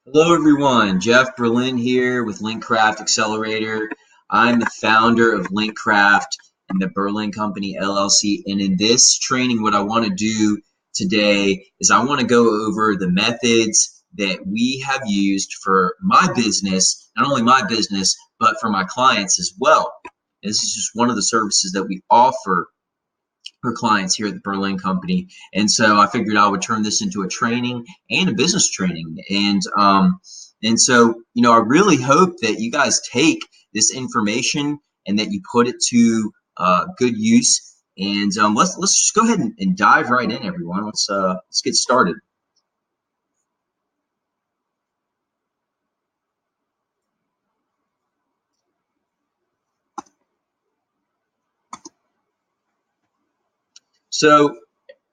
Hello, everyone. Jeff Berlin here with Linkcraft Accelerator. I'm the founder of Linkcraft and the Berlin Company LLC. And in this training, what I want to do today is I want to go over the methods that we have used for my business, not only my business, but for my clients as well. And this is just one of the services that we offer for clients here at the Berlin Company. And so I figured I would turn this into a training and a business training. And so, I really hope that you guys take this information and that you put it to good use. And let's just go ahead and dive right in, everyone. Let's get started. So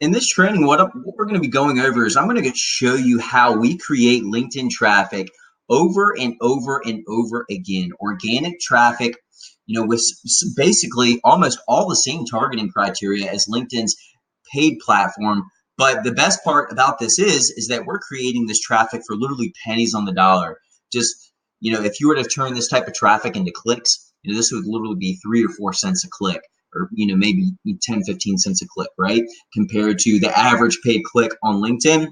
in this training, what we're going to be going over is I'm going to show you how we create LinkedIn traffic over and over and over again. Organic traffic, with basically almost all the same targeting criteria as LinkedIn's paid platform. But the best part about this is that we're creating this traffic for literally pennies on the dollar. Just, if you were to turn this type of traffic into clicks, this would literally be 3 or 4 cents a click, or maybe 10, 15 cents a click, right? Compared to the average paid click on LinkedIn,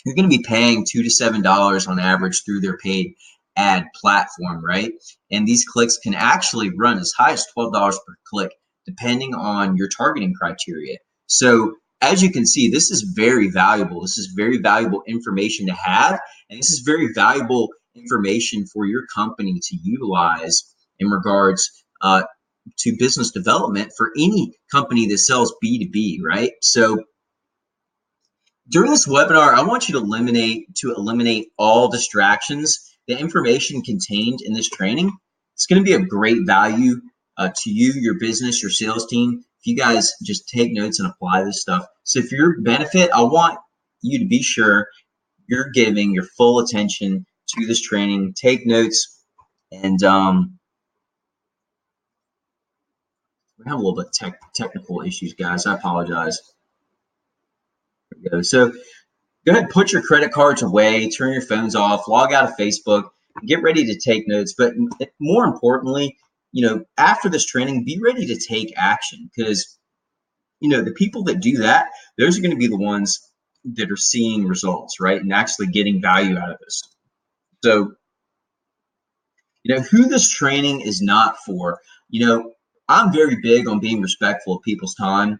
you're going to be paying $2 to $7 on average through their paid ad platform, right? And these clicks can actually run as high as $12 per click, depending on your targeting criteria. So as you can see, this is very valuable. This is very valuable information to have, and this is very valuable information for your company to utilize in regards to business development for any company that sells B2B, right? So during this webinar, I want you to eliminate all distractions. The information contained in this training, it's going to be of great value to you, your business, your sales team. If you guys just take notes and apply this stuff. So for your benefit, I want you to be sure you're giving your full attention to this training. Take notes, and we have a little bit technical issues, guys. I apologize. There we go. So go ahead, put your credit cards away, turn your phones off, log out of Facebook, and get ready to take notes. But more importantly, after this training, be ready to take action, because, the people that do that, those are going to be the ones that are seeing results, right? And actually getting value out of this. So, who this training is not for, I'm very big on being respectful of people's time.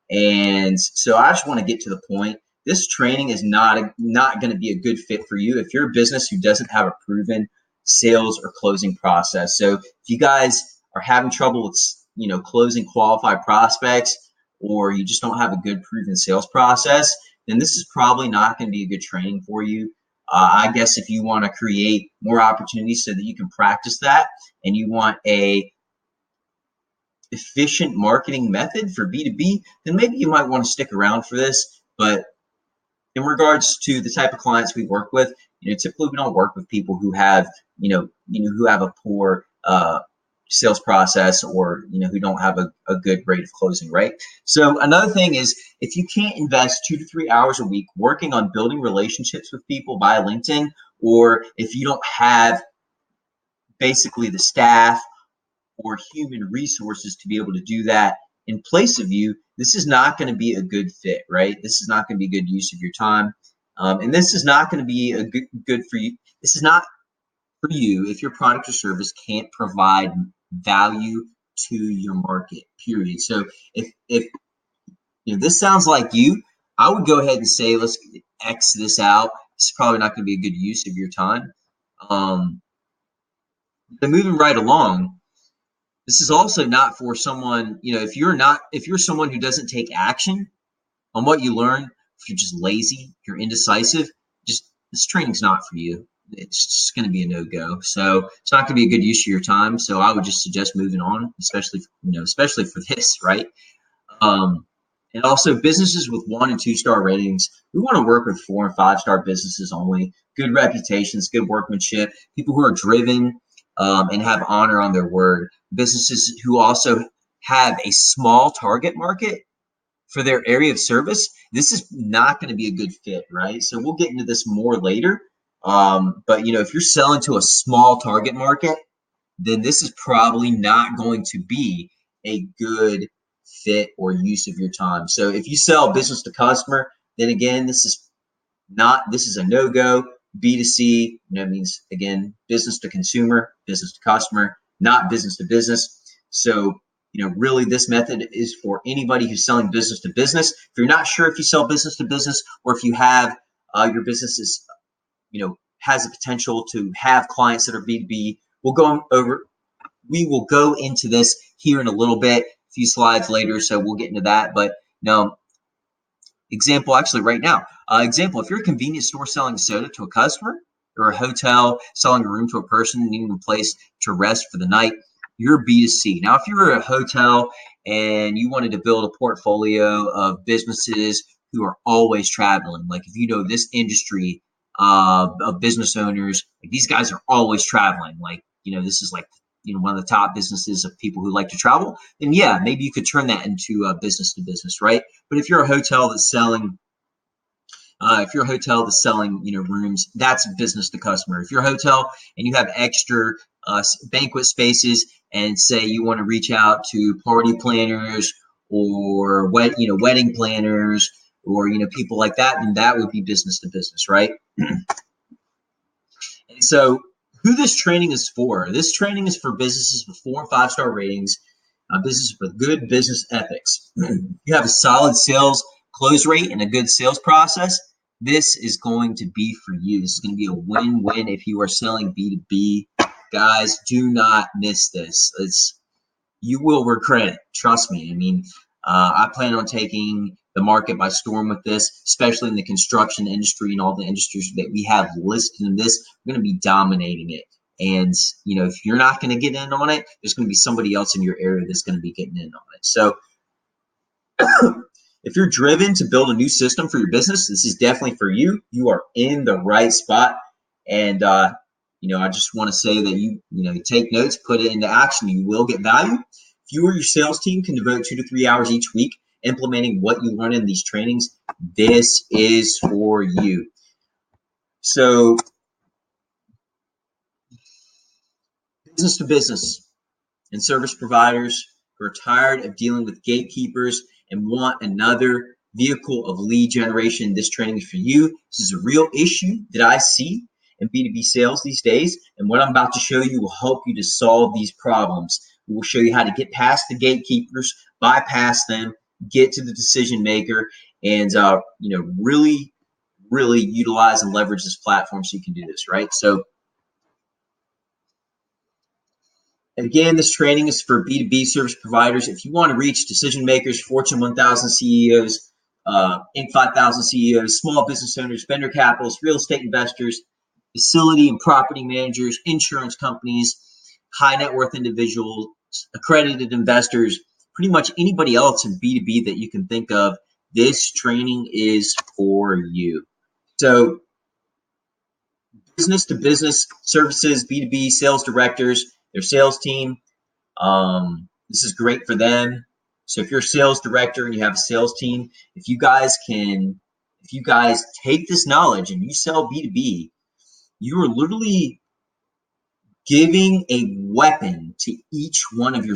And so I just want to get to the point. This training is not going to be a good fit for you if you're a business who doesn't have a proven sales or closing process. So if you guys are having trouble with closing qualified prospects, or you just don't have a good proven sales process, then this is probably not going to be a good training for you. I guess if you want to create more opportunities so that you can practice that, and you want a efficient marketing method for B2B, then maybe you might want to stick around for this. But in regards to the type of clients we work with, typically we don't work with people who have, who have a poor sales process, or, who don't have a good rate of closing, right? So another thing is, if you can't invest 2 to 3 hours a week working on building relationships with people via LinkedIn, or if you don't have basically the staff or human resources to be able to do that in place of you, this is not going to be a good fit, right? This is not going to be a good use of your time. And this is not going to be a good for you. This is not for you if your product or service can't provide value to your market, period. So if this sounds like you, I would go ahead and say, let's X this out. It's probably not going to be a good use of your time. But moving right along, this is also not for someone, if you're someone who doesn't take action on what you learn, if you're just lazy, you're indecisive, this training's not for you. It's just going to be a no-go. So it's not going to be a good use of your time. So I would just suggest moving on, especially for this, right? And also businesses with 1 and 2 star ratings. We want to work with 4 and 5 star businesses only. Good reputations, good workmanship, people who are driven and have honor on their word. Businesses who also have a small target market for their area of service. This is not going to be a good fit, right? So we'll get into this more later. But if you're selling to a small target market, then this is probably not going to be a good fit or use of your time. So if you sell business to customer, then again, this is a no-go. B2C, means again, business to consumer, business to customer, not business to business. So, really this method is for anybody who's selling business to business. If you're not sure if you sell business to business or if you have your business is, has the potential to have clients that are B2B, we will go into this here in a little bit, a few slides later, so we'll get into that. But example, actually right now, example, if you're a convenience store selling soda to a customer or a hotel selling a room to a person needing a place to rest for the night, you're B2C. Now, if you're a hotel and you wanted to build a portfolio of businesses who are always traveling, like if this industry of business owners, like these guys are always traveling, like, this is like, one of the top businesses of people who like to travel, then yeah, maybe you could turn that into a business to business, right? But if you're a hotel that's selling rooms, that's business to customer. If you're a hotel and you have extra banquet spaces, and say you want to reach out to party planners or wedding planners or people like that, then that would be business to business, right? And so, who this training is for? This training is for businesses with 4 and 5-star ratings, businesses with good business ethics. You have a solid sales close rate and a good sales process. This is going to be for you. This is going to be a win-win if you are selling B2B. Guys, do not miss this. You will regret it. Trust me. I mean, I plan on taking the market by storm with this, especially in the construction industry and all the industries that we have listed in this. We're going to be dominating it. And, if you're not going to get in on it, there's going to be somebody else in your area that's going to be getting in on it. So if you're driven to build a new system for your business, this is definitely for you. You are in the right spot. And, I just want to say that you take notes, put it into action. You will get value. If you or your sales team can devote 2 to 3 hours each week implementing what you learn in these trainings, this is for you. So, business to business and service providers who are tired of dealing with gatekeepers and want another vehicle of lead generation, this training is for you. This is a real issue that I see in B2B sales these days, and what I'm about to show you will help you to solve these problems. We will show you how to get past the gatekeepers, bypass them, get to the decision maker, and really utilize and leverage this platform so you can do this, right? So again, this training is for B2B service providers. If you want to reach decision makers, Fortune 1000 CEOs, Inc. 5000 CEOs, small business owners, venture capitalists, real estate investors, facility and property managers, insurance companies, high net worth individuals, accredited investors, pretty much anybody else in B2B that you can think of, this training is for you. So business to business services, B2B sales directors, their sales team, this is great for them. So if you're a sales director and you have a sales team, if you guys take this knowledge and you sell B2B, you are literally giving a weapon to each one of your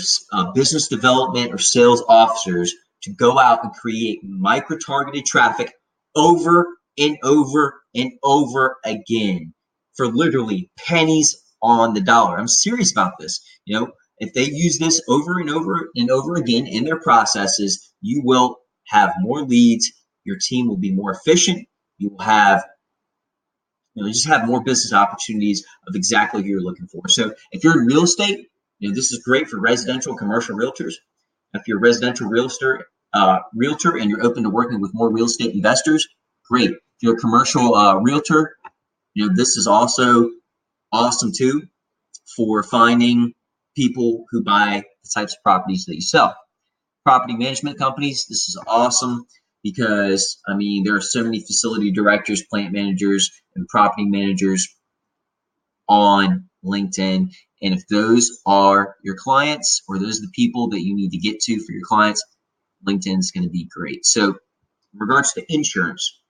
business development or sales officers to go out and create micro-targeted traffic over and over and over again for literally pennies on the dollar. I'm serious about this. If they use this over and over and over again in their processes, you will have more leads. Your team will be more efficient. You will have just have more business opportunities of exactly what you're looking for. So if you're in real estate, this is great for residential, commercial realtors. If you're a residential realtor and you're open to working with more real estate investors, great. If you're a commercial realtor, this is also awesome too for finding people who buy the types of properties that you sell. Property management companies, this is awesome because, there are so many facility directors, plant managers, and property managers on LinkedIn. And if those are your clients or those are the people that you need to get to for your clients, LinkedIn is going to be great. So in regards to insurance,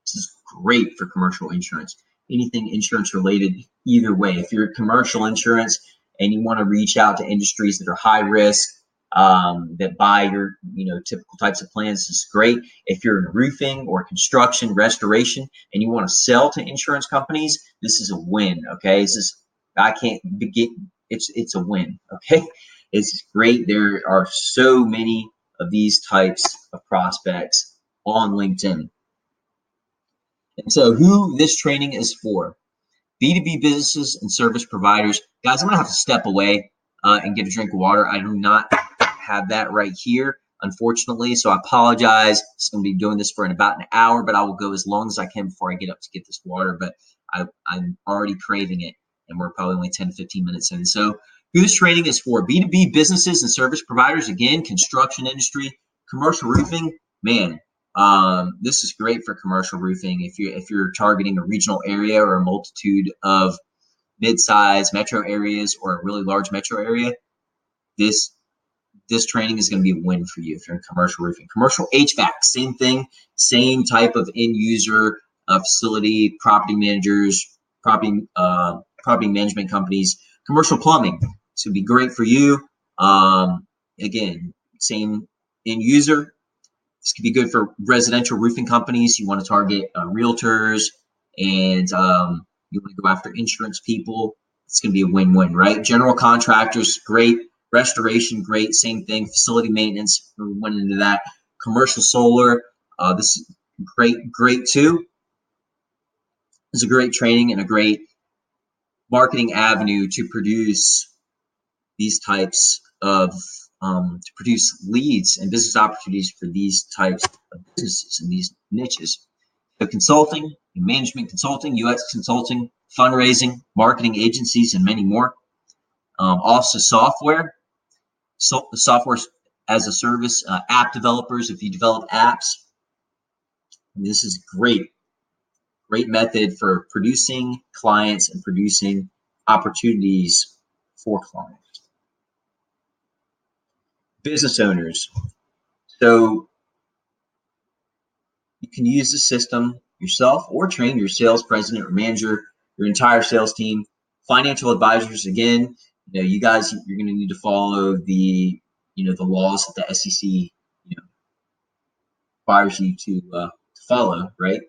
this is great for commercial insurance. anything insurance related either way. If you're commercial insurance and you want to reach out to industries that are high risk, that buy your typical types of plans, this is great. If you're in roofing or construction restoration and you want to sell to insurance companies, this is a win. Okay, this is I can't begin. It's a win. Okay, it's great. There are so many of these types of prospects on LinkedIn. And so who this training is for: B2B businesses and service providers. Guys, I'm gonna have to step away and get a drink of water. I do not have that right here, unfortunately, so I apologize. I'm gonna be doing this for about an hour, but I will go as long as I can before I get up to get this water, but I'm already craving it, and we're probably only 10 to 15 minutes in. So who this training is for: B2B businesses and service providers, again, construction industry, commercial roofing. Man, this is great for commercial roofing if you're targeting a regional area or a multitude of mid-sized metro areas or a really large metro area. This training is going to be a win for you if you're in commercial roofing. Commercial HVAC, same thing, same type of end user, facility, property managers, property management companies. Commercial plumbing, this would be great for you. Again, same end user. This could be good for residential roofing companies. You want to target realtors, and you want to go after insurance people. It's going to be a win-win, right? General contractors, great. Restoration, great. Same thing. Facility maintenance, we went into that. Commercial solar, this is great too. This is a great training and a great marketing avenue to produce these types of to produce leads and business opportunities for these types of businesses and these niches. So consulting, management consulting, UX consulting, fundraising, marketing agencies, and many more. Also software as a service, app developers, if you develop apps. This is great method for producing clients and producing opportunities for clients. Business owners. So you can use the system yourself or train your sales president or manager, your entire sales team. Financial advisors, again, you guys, you're going to need to follow the laws that the SEC requires you to follow, right?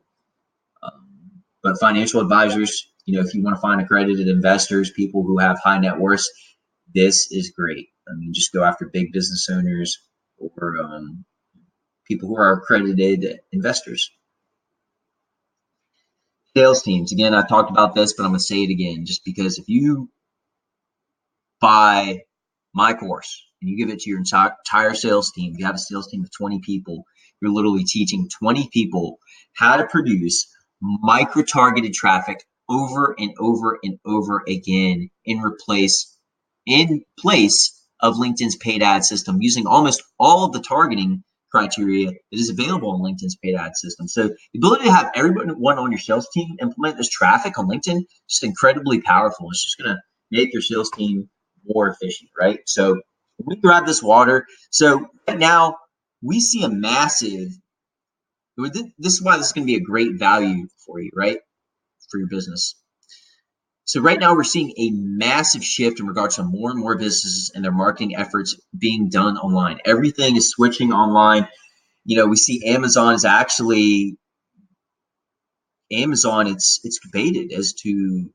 But financial advisors, if you want to find accredited investors, people who have high net worths, this is great. I mean, just go after big business owners or people who are accredited investors. Sales teams. Again, I talked about this, but I'm going to say it again, just because if you buy my course and you give it to your entire sales team, if you have a sales team of 20 people, you're literally teaching 20 people how to produce micro-targeted traffic over and over and over again in place of LinkedIn's paid ad system, using almost all of the targeting criteria that is available on LinkedIn's paid ad system. So the ability to have everyone on your sales team implement this traffic on LinkedIn is just incredibly powerful. It's just going to make your sales team more efficient, right? So we grab this water. So right now we see a massive, this is why this is going to be a great value for you, right? For your business. So right now we're seeing a massive shift in regards to more and more businesses and their marketing efforts being done online. Everything is switching online. We see Amazon, it's debated as to,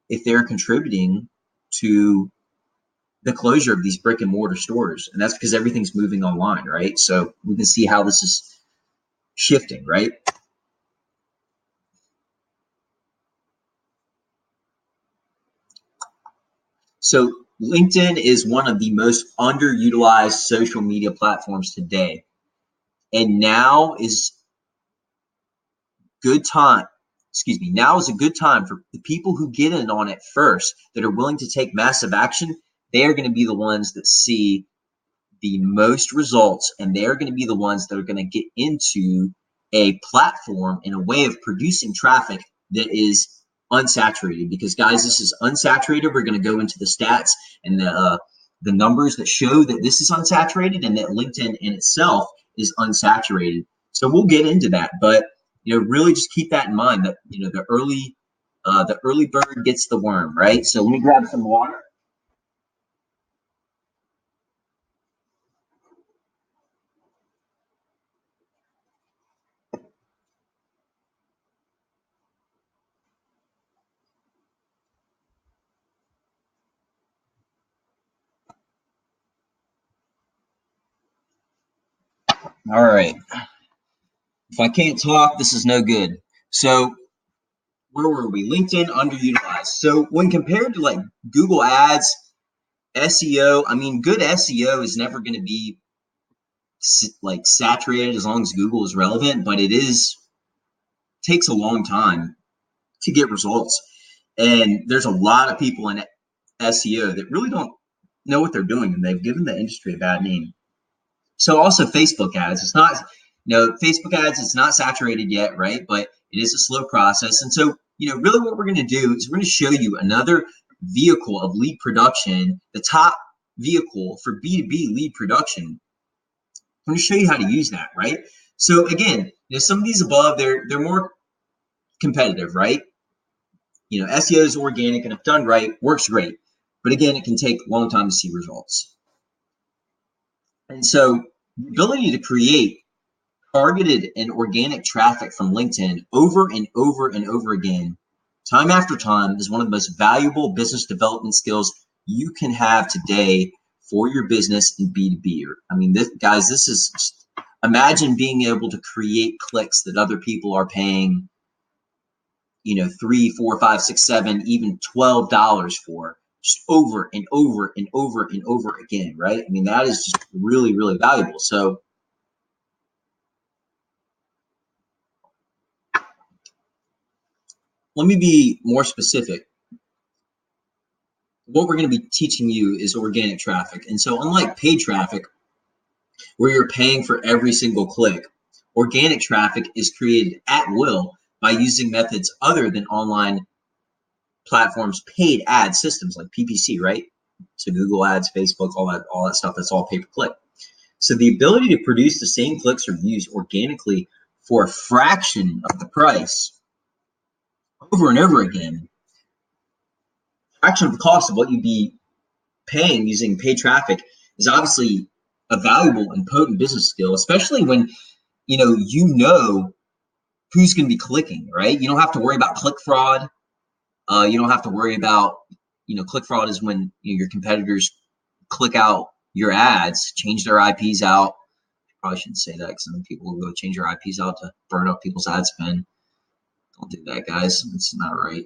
if they're contributing to the closure of these brick and mortar stores. And that's because everything's moving online, right? So we can see how this is shifting, right? So LinkedIn is one of the most underutilized social media platforms today. And now is a good time for the people who get in on it first, that are willing to take massive action. They are going to be the ones that see the most results, and they're going to be the ones that are going to get into a platform and a way of producing traffic that is unsaturated. Because guys, this is unsaturated. We're going to go into the stats and the numbers that show that this is unsaturated and that LinkedIn in itself is unsaturated. So we'll get into that. But really just keep that in mind that, the early bird gets the worm, right? So let me grab some water. All right. If I can't talk, this is no good. So where were we? LinkedIn underutilized. So when compared to like Google Ads, SEO, I mean, good SEO is never going to be like saturated as long as Google is relevant, but it is takes a long time to get results. And there's a lot of people in SEO that really don't know what they're doing, and they've given the industry a bad name. So also Facebook ads, it's not, Facebook ads, it's not saturated yet, right? But it is a slow process. And so, really what we're going to do is we're going to show you another vehicle of lead production, the top vehicle for B2B lead production. I'm going to show you how to use that, right? So again, some of these above, they're more competitive, right? SEO is organic, and if done right, works great. But again, it can take a long time to see results. And so the ability to create targeted and organic traffic from LinkedIn over and over and over again, time after time, is one of the most valuable business development skills you can have today for your business in B2B. I mean, guys, this is, imagine being able to create clicks that other people are paying, $3, $4, $5, $6, $7, even $12 for, just over and over and over and over again, right? I mean, that is just really, really valuable. So let me be more specific. What we're going to be teaching you is organic traffic. And so unlike paid traffic, where you're paying for every single click, organic traffic is created at will by using methods other than online platforms' paid ad systems like PPC, right? So Google Ads, Facebook, all that stuff, that's all pay-per-click. So the ability to produce the same clicks or views organically for a fraction of the price over and over again, fraction of the cost of what you'd be paying using paid traffic, is obviously a valuable and potent business skill, especially when who's going to be clicking, right? You don't have to worry about click fraud. You don't have to worry about, click fraud is when your competitors click out your ads, change their IPs out. Probably shouldn't say that because some people will go change their IPs out to burn up people's ad spend. Don't do that, guys. It's not right.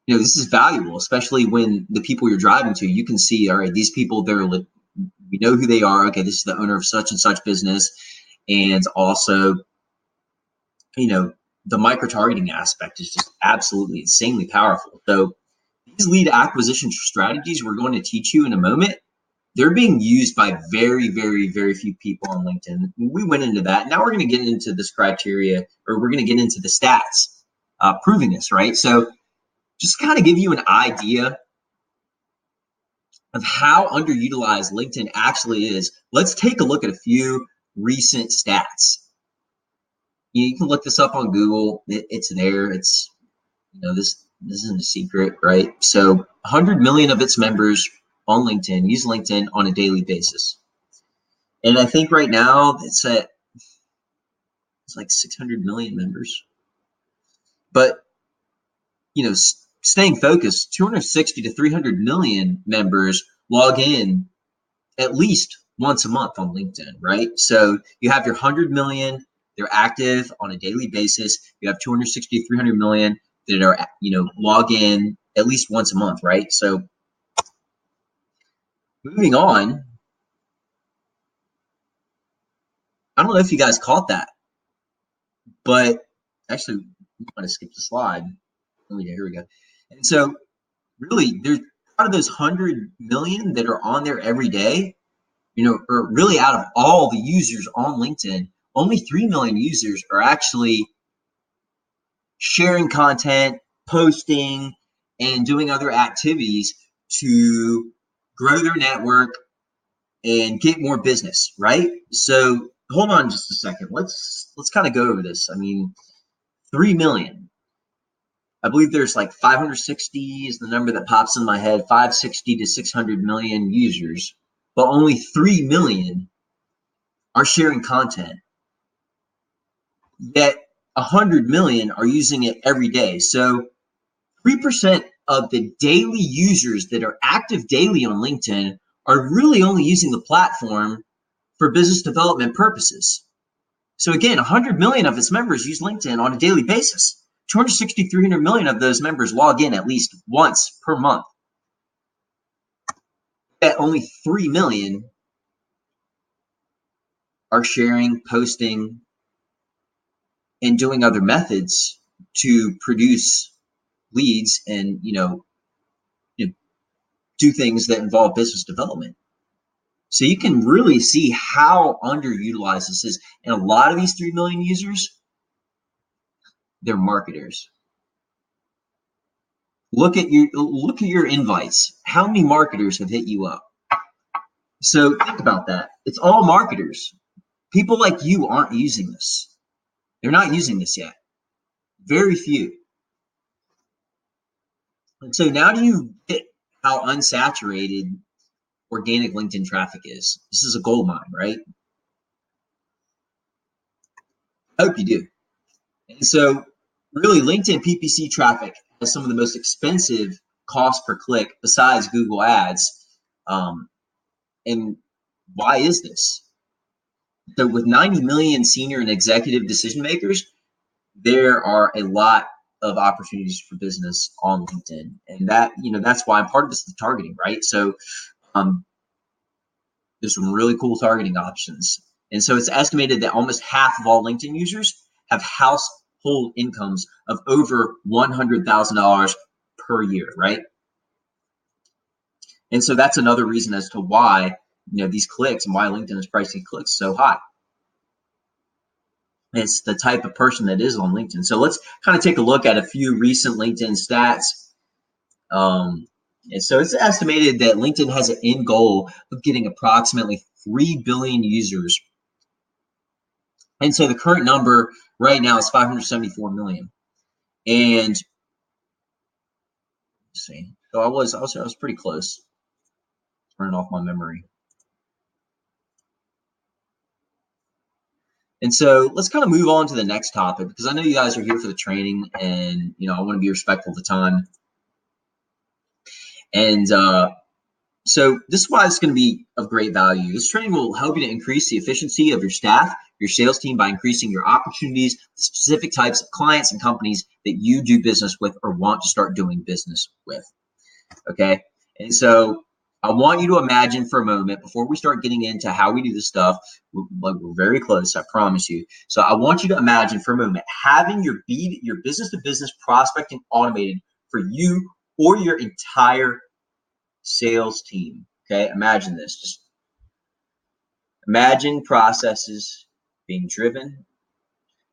This is valuable, especially when the people you're driving to, you can see, all right, these people, we know who they are. Okay, this is the owner of such and such business. And also, the micro-targeting aspect is just absolutely insanely powerful. So these lead acquisition strategies we're going to teach you in a moment, they're being used by very, very, very few people on LinkedIn. We went into that. Now we're going to get into this criteria, or we're going to get into the stats proving this, right? So just kind of give you an idea of how underutilized LinkedIn actually is. Let's take a look at a few recent stats. You can look this up on Google. It's there. It's, this isn't a secret, right? So 100 million of its members on LinkedIn use LinkedIn on a daily basis. And I think right now it's like 600 million members. But, staying focused, 260 to 300 million members log in at least once a month on LinkedIn, right? So you have your 100 million, they're active on a daily basis. You have 260, 300 million that are, log in at least once a month, right? So moving on, I don't know if you guys caught that, but actually, I'm going to skip the slide. Oh, yeah, here we go. And so really, there's out of those 100 million that are on there every day, or really out of all the users on LinkedIn, only 3 million users are actually sharing content, posting, and doing other activities to grow their network and get more business, right? So hold on just a second. Let's kind of go over this. I mean, 3 million. I believe there's like 560 is the number that pops in my head, 560 to 600 million users, but only 3 million are sharing content. Yet 100 million are using it every day. So 3% of the daily users that are active daily on LinkedIn are really only using the platform for business development purposes. So again, 100 million of its members use LinkedIn on a daily basis. 260, 300 million of those members log in at least once per month. Yet only 3 million are sharing, posting, and doing other methods to produce leads and, do things that involve business development. So you can really see how underutilized this is. And a lot of these 3 million users, they're marketers. Look at your invites. How many marketers have hit you up? So think about that. It's all marketers. People like you aren't using this. They're not using this yet. Very few. And so now do you get how unsaturated organic LinkedIn traffic is? This is a gold mine, right? I hope you do. And so really LinkedIn PPC traffic has some of the most expensive cost per click besides Google Ads. And why is this? So with 90 million senior and executive decision makers, there are a lot of opportunities for business on LinkedIn. And that's why part of this is the targeting, right? So there's some really cool targeting options. And so it's estimated that almost half of all LinkedIn users have household incomes of over $100,000 per year, right? And so that's another reason as to why, these clicks and why LinkedIn is pricing clicks so high. It's the type of person that is on LinkedIn. So let's kind of take a look at a few recent LinkedIn stats. And so it's estimated that LinkedIn has an end goal of getting approximately 3 billion users. And so the current number right now is 574 million. And let's see. So I was pretty close. Turning off my memory. And so let's kind of move on to the next topic because I know you guys are here for the training and, I want to be respectful of the time. And so this is why it's going to be of great value. This training will help you to increase the efficiency of your staff, your sales team by increasing your opportunities, the specific types of clients and companies that you do business with or want to start doing business with. Okay. And so I want you to imagine for a moment before we start getting into how we do this stuff, we're very close, I promise you. So I want you to imagine for a moment having your business to business prospecting automated for you or your entire sales team. Okay, imagine this. Just imagine processes being driven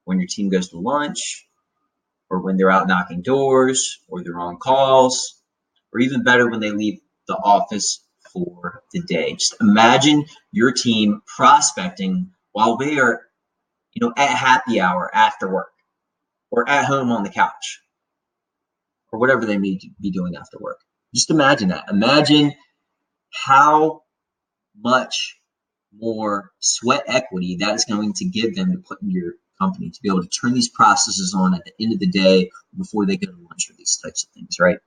when your team goes to lunch or when they're out knocking doors or they're on calls, or even better when they leave the office for the day. Just imagine your team prospecting while they are, at happy hour after work or at home on the couch or whatever they may be doing after work. Just imagine that. Imagine how much more sweat equity that is going to give them to put in your company to be able to turn these processes on at the end of the day before they go to lunch or these types of things, right?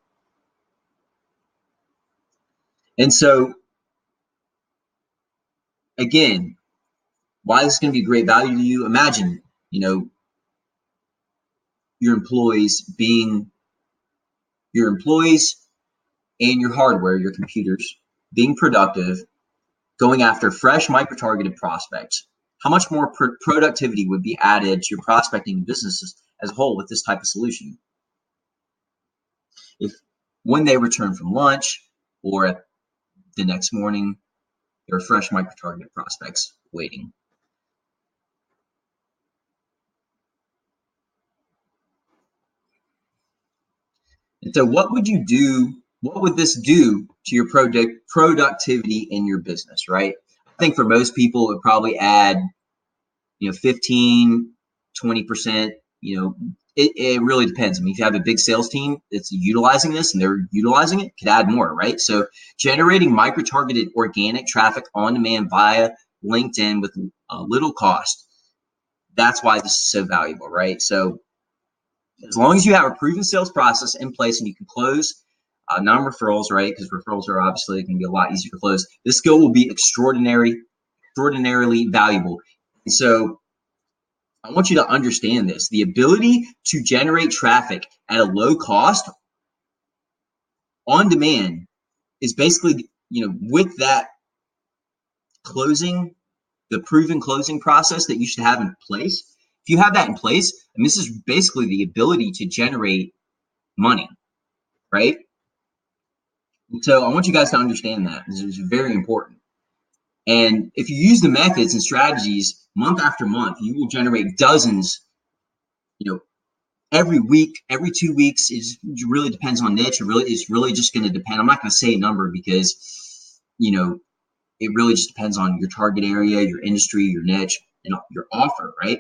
And so, again, why this is going to be great value to you? Imagine, your employees and your hardware, your computers, being productive, going after fresh micro-targeted prospects. How much more productivity would be added to your prospecting businesses as a whole with this type of solution? If when they return from lunch or the next morning, there are fresh micro-targeted prospects waiting. And so what would this do to your productivity in your business, right? I think for most people, it would probably add 15, 20%, it really depends. I mean, if you have a big sales team that's utilizing this and they're utilizing it, could add more, right? So generating micro-targeted organic traffic on demand via LinkedIn with little cost. That's why this is so valuable, right? So as long as you have a proven sales process in place and you can close non-referrals, right? Because referrals are obviously going to be a lot easier to close. This skill will be extraordinarily valuable. And so I want you to understand this. The ability to generate traffic at a low cost on demand is basically, with that closing, the proven closing process that you should have in place. If you have that in place, and this is basically the ability to generate money, right? So I want you guys to understand that. This is very important. And if you use the methods and strategies month after month, you will generate dozens, every week, every 2 weeks. It really depends on niche. It's really just going to depend. I'm not going to say a number because, it really just depends on your target area, your industry, your niche, and your offer, right?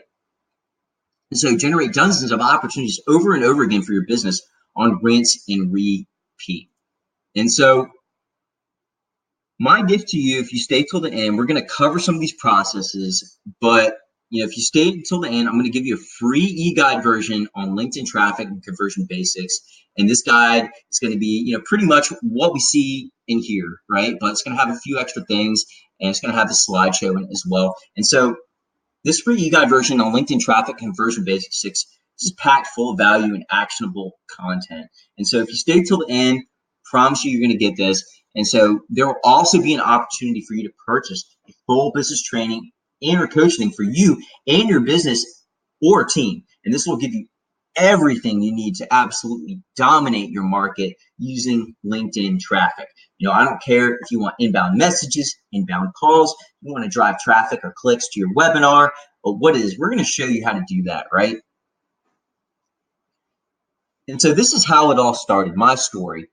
And so generate dozens of opportunities over and over again for your business on rinse and repeat. And so my gift to you, if you stay till the end, we're going to cover some of these processes, but if you stay until the end, I'm going to give you a free e-guide version on LinkedIn traffic and conversion basics. And this guide is going to be, pretty much what we see in here, right? But it's going to have a few extra things, and it's going to have the slideshow in it as well. And so this free e-guide version on LinkedIn traffic conversion basics, this is packed full of value and actionable content. And so if you stay till the end, promise you're going to get this. And so there will also be an opportunity for you to purchase a full business training and or coaching for you and your business or team. And this will give you everything you need to absolutely dominate your market using LinkedIn traffic. I don't care if you want inbound messages, inbound calls, you want to drive traffic or clicks to your webinar, but what it is, we're going to show you how to do that, right? And so this is how it all started, my story.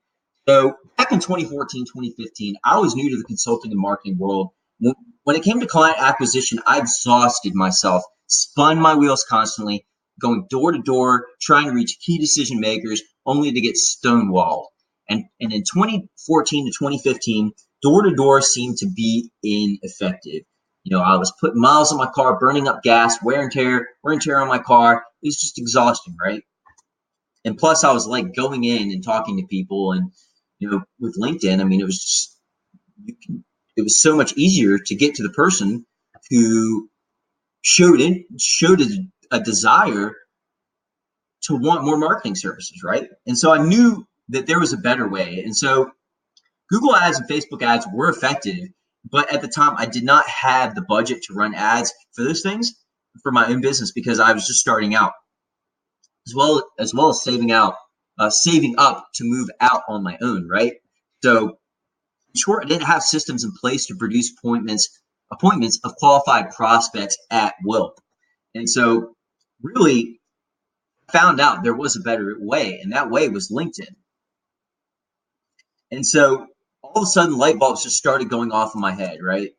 So back in 2014, 2015, I was new to the consulting and marketing world. When it came to client acquisition, I exhausted myself, spun my wheels constantly, going door to door, trying to reach key decision makers, only to get stonewalled. And in 2014 to 2015, door to door seemed to be ineffective. I was putting miles on my car, burning up gas, wear and tear on my car. It was just exhausting, right? And plus, I was like going in and talking to people, and with LinkedIn, I mean, it was just it was so much easier to get to the person who showed a desire to want more marketing services, right? And so I knew that there was a better way. And so Google ads and Facebook ads were effective, but at the time I did not have the budget to run ads for those things for my own business because I was just starting out, as well as saving up to move out on my own, right? So in short, I didn't have systems in place to produce appointments of qualified prospects at will. And so really found out there was a better way, and that way was LinkedIn. And so all of a sudden light bulbs just started going off in my head, right?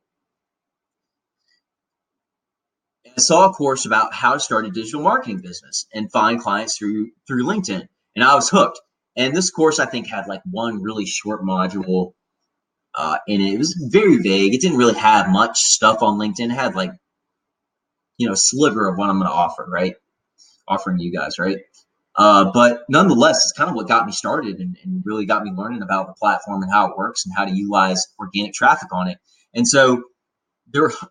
And I saw a course about how to start a digital marketing business and find clients through LinkedIn, and I was hooked. And this course I think had like one really short module in it. It was very vague. It didn't really have much stuff on LinkedIn. It had like, a sliver of what I'm going to offer, right? Offering you guys, right? But nonetheless, it's kind of what got me started and really got me learning about the platform and how it works and how to utilize organic traffic on it. And so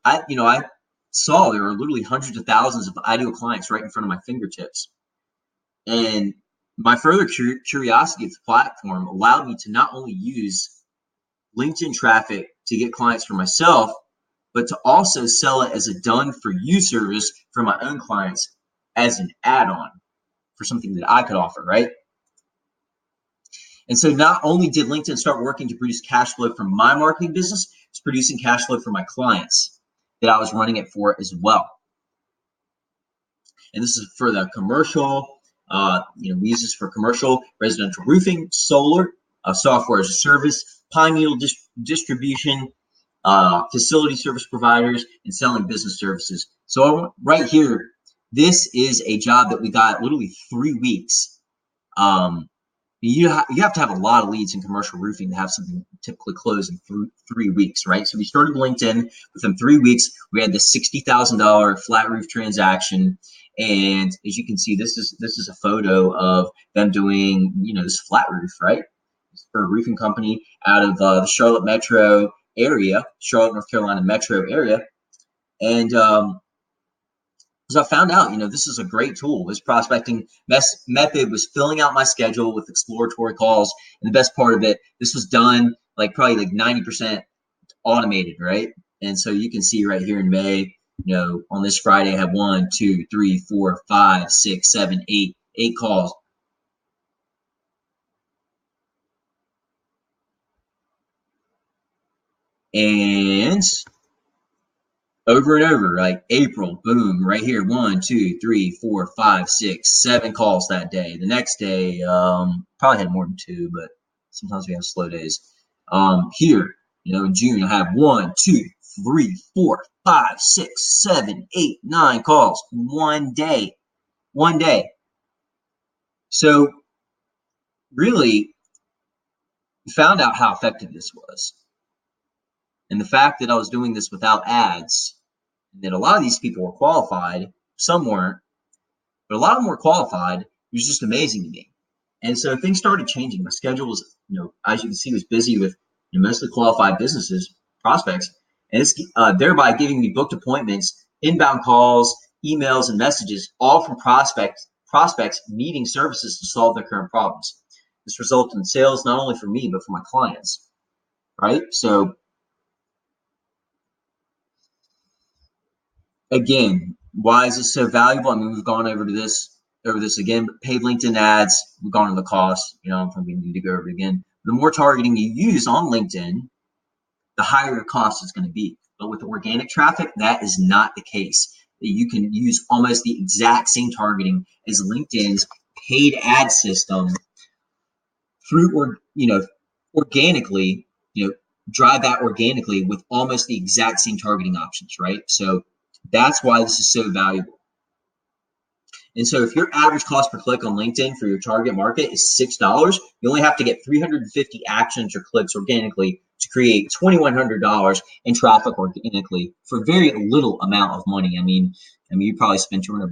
I saw there were literally hundreds of thousands of ideal clients right in front of my fingertips. And my further curiosity of the platform allowed me to not only use LinkedIn traffic to get clients for myself, but to also sell it as a done-for-you service for my own clients as an add-on for something that I could offer, right? And so not only did LinkedIn start working to produce cash flow from my marketing business, it's producing cash flow for my clients that I was running it for as well. And this is for the commercial, we use this for commercial, residential roofing, solar, software as a service, pine needle distribution, facility service providers, and selling business services. So right here, this is a job that we got literally 3 weeks. You have to have a lot of leads in commercial roofing to have something typically close in 3 weeks, right? So we started LinkedIn. Within 3 weeks, we had the $60,000 flat roof transaction, and as you can see, this is a photo of them doing this flat roof, right? It's for a roofing company out of the Charlotte metro area, Charlotte, North Carolina metro area, and because I found out, this is a great tool. This prospecting method was filling out my schedule with exploratory calls. And the best part of it, this was done probably 90% automated, right? And so you can see right here in May, on this Friday, I have 1, 2, 3, 4, 5, 6, 7, 8 calls. And over and over, like April, boom, right here, 1, 2, 3, 4, 5, 6, 7 calls that day. The next day, probably had more than 2, but sometimes we have slow days. Here, in June, I have 1, 2, 3, 4, 5, 6, 7, 8, 9 calls one day. So really found out how effective this was. And the fact that I was doing this without ads, and that a lot of these people were qualified, some weren't, but a lot of them were qualified. It was just amazing to me. And so things started changing. My schedule was, as you can see, was busy with mostly qualified businesses, prospects, and it's thereby giving me booked appointments, inbound calls, emails, and messages, all from prospects needing services to solve their current problems. This resulted in sales not only for me, but for my clients, right? So again, why is this so valuable? I mean, we've gone over this again, but paid LinkedIn ads, we've gone over the cost, if we need to go over it again. The more targeting you use on LinkedIn, the higher your cost is going to be. But with organic traffic, that is not the case. You can use almost the exact same targeting as LinkedIn's paid ad system through, organically, drive that organically with almost the exact same targeting options, right? So that's why this is so valuable. And so if your average cost per click on LinkedIn for your target market is $6, you only have to get 350 actions or clicks organically to create $2,100 in traffic organically for very little amount of money. I mean, you probably spend $200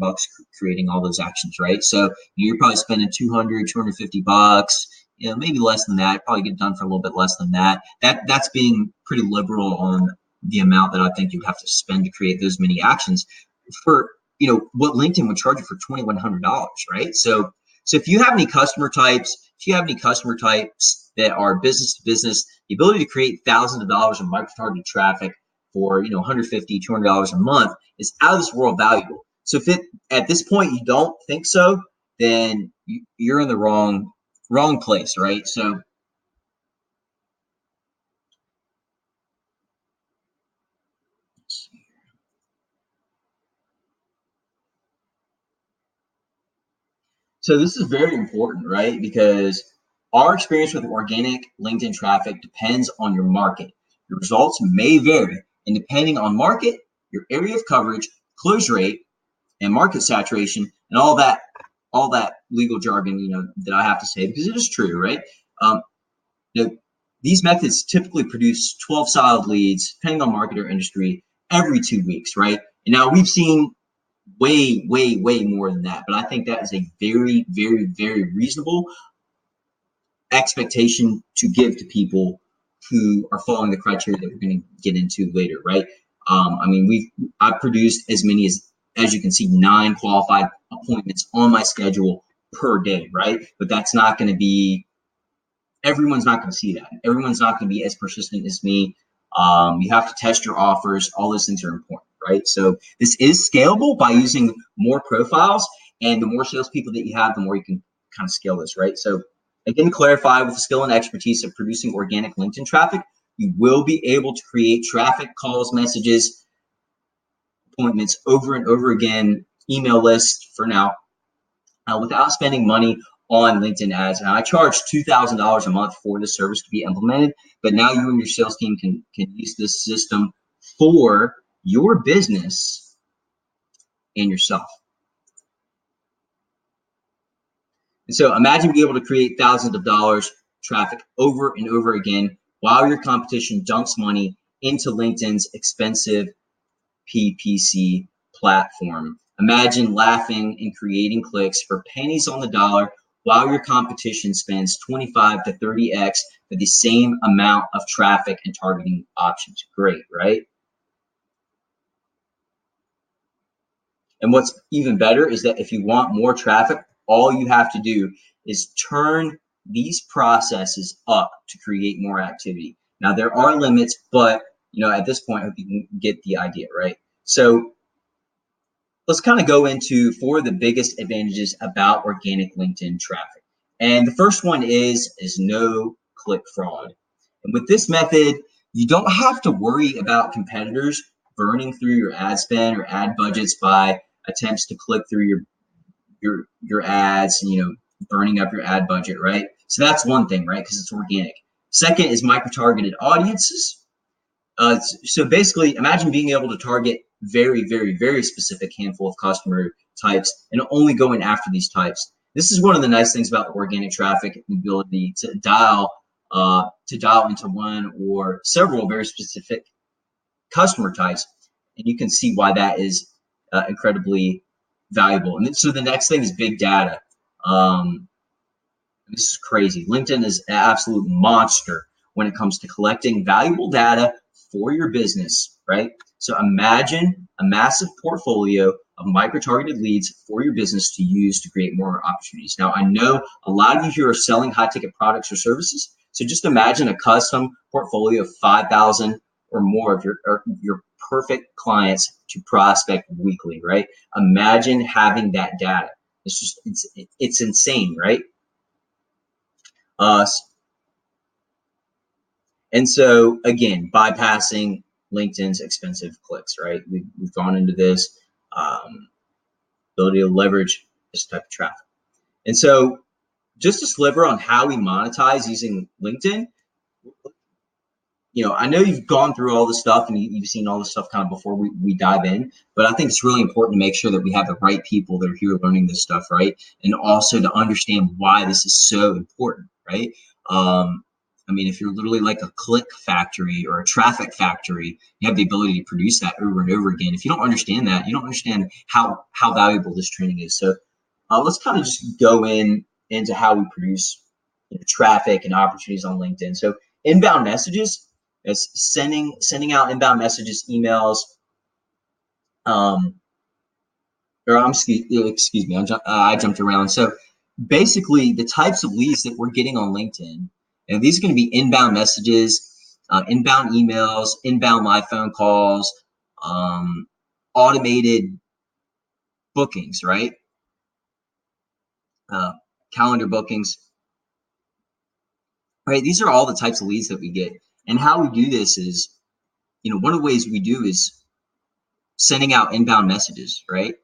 creating all those actions, right? So you're probably spending $250, maybe less than that. Probably get done for a little bit less than that. That's being pretty liberal on the amount that I think you have to spend to create those many actions for what LinkedIn would charge you for $2,100, right? So if you have any customer types, that are business to business, the ability to create thousands of dollars in micro-targeted traffic for $150, $200 a month is out of this world valuable. So if at this point you don't think so, then you're in the wrong place, right? So this is very important, right? Because our experience with organic LinkedIn traffic depends on your market. Your results may vary, and depending on market, your area of coverage, close rate, and market saturation, and all that legal jargon, that I have to say, because it is true, right? These methods typically produce 12 solid leads, depending on market or industry, every 2 weeks, right? And now we've seen way more than that, but I think that is a very, very, very reasonable expectation to give to people who are following the criteria that we're going to get into later, right? I've produced as many as you can see, 9 qualified appointments on my schedule per day, right? But that's not going to be, everyone's not going to see that. Everyone's not going to be as persistent as me. You have to test your offers. All those things are important, right? So this is scalable by using more profiles, and the more salespeople that you have, the more you can kind of scale this, right? So again, to clarify, with the skill and expertise of producing organic LinkedIn traffic, you will be able to create traffic, calls, messages, appointments over and over again, email lists for now, without spending money on LinkedIn ads. And I charge $2,000 a month for this service to be implemented, but now you and your sales team can use this system for your business and yourself. And so imagine being able to create thousands of dollars traffic over and over again while your competition dumps money into LinkedIn's expensive PPC platform. Imagine laughing and creating clicks for pennies on the dollar while your competition spends 25 to 30x for the same amount of traffic and targeting options. Great, right? And what's even better is that if you want more traffic, all you have to do is turn these processes up to create more activity. Now, there are limits, but at this point, I hope you can get the idea, right? So let's kind of go into 4 of the biggest advantages about organic LinkedIn traffic. And the first one is no click fraud. And with this method, you don't have to worry about competitors burning through your ad spend or ad budgets by attempts to click through your ads, burning up your ad budget, right? So that's one thing, right? Because it's organic. Second is micro-targeted audiences. So basically, imagine being able to target very, very, very specific handful of customer types and only going after these types. This is one of the nice things about organic traffic, the ability to dial into one or several very specific customer types, and you can see why that is incredibly valuable. And so the next thing is big data. This is crazy. LinkedIn is an absolute monster when it comes to collecting valuable data for your business, right? So imagine a massive portfolio of micro-targeted leads for your business to use to create more opportunities. Now, I know a lot of you here are selling high-ticket products or services, so just imagine a custom portfolio of 5,000 or more of your perfect clients to prospect weekly, right? Imagine having that data. It's insane, right? And so again, bypassing LinkedIn's expensive clicks, right? We've gone into this ability to leverage this type of traffic. And so just a sliver on how we monetize using LinkedIn. I know you've gone through all this stuff and you've seen all this stuff kind of before we dive in, but I think it's really important to make sure that we have the right people that are here learning this stuff, right? And also to understand why this is so important, right? If you're literally like a click factory or a traffic factory, you have the ability to produce that over and over again. If you don't understand that, you don't understand how valuable this training is. So let's kind of just go into how we produce traffic and opportunities on LinkedIn. So inbound messages is sending out inbound messages, emails, excuse me, I jumped around. So basically the types of leads that we're getting on LinkedIn, and these are going to be inbound messages, inbound emails, inbound live phone calls, automated bookings, right? Calendar bookings, right? These are all the types of leads that we get. And how we do this is, one of the ways we do is sending out inbound messages, right?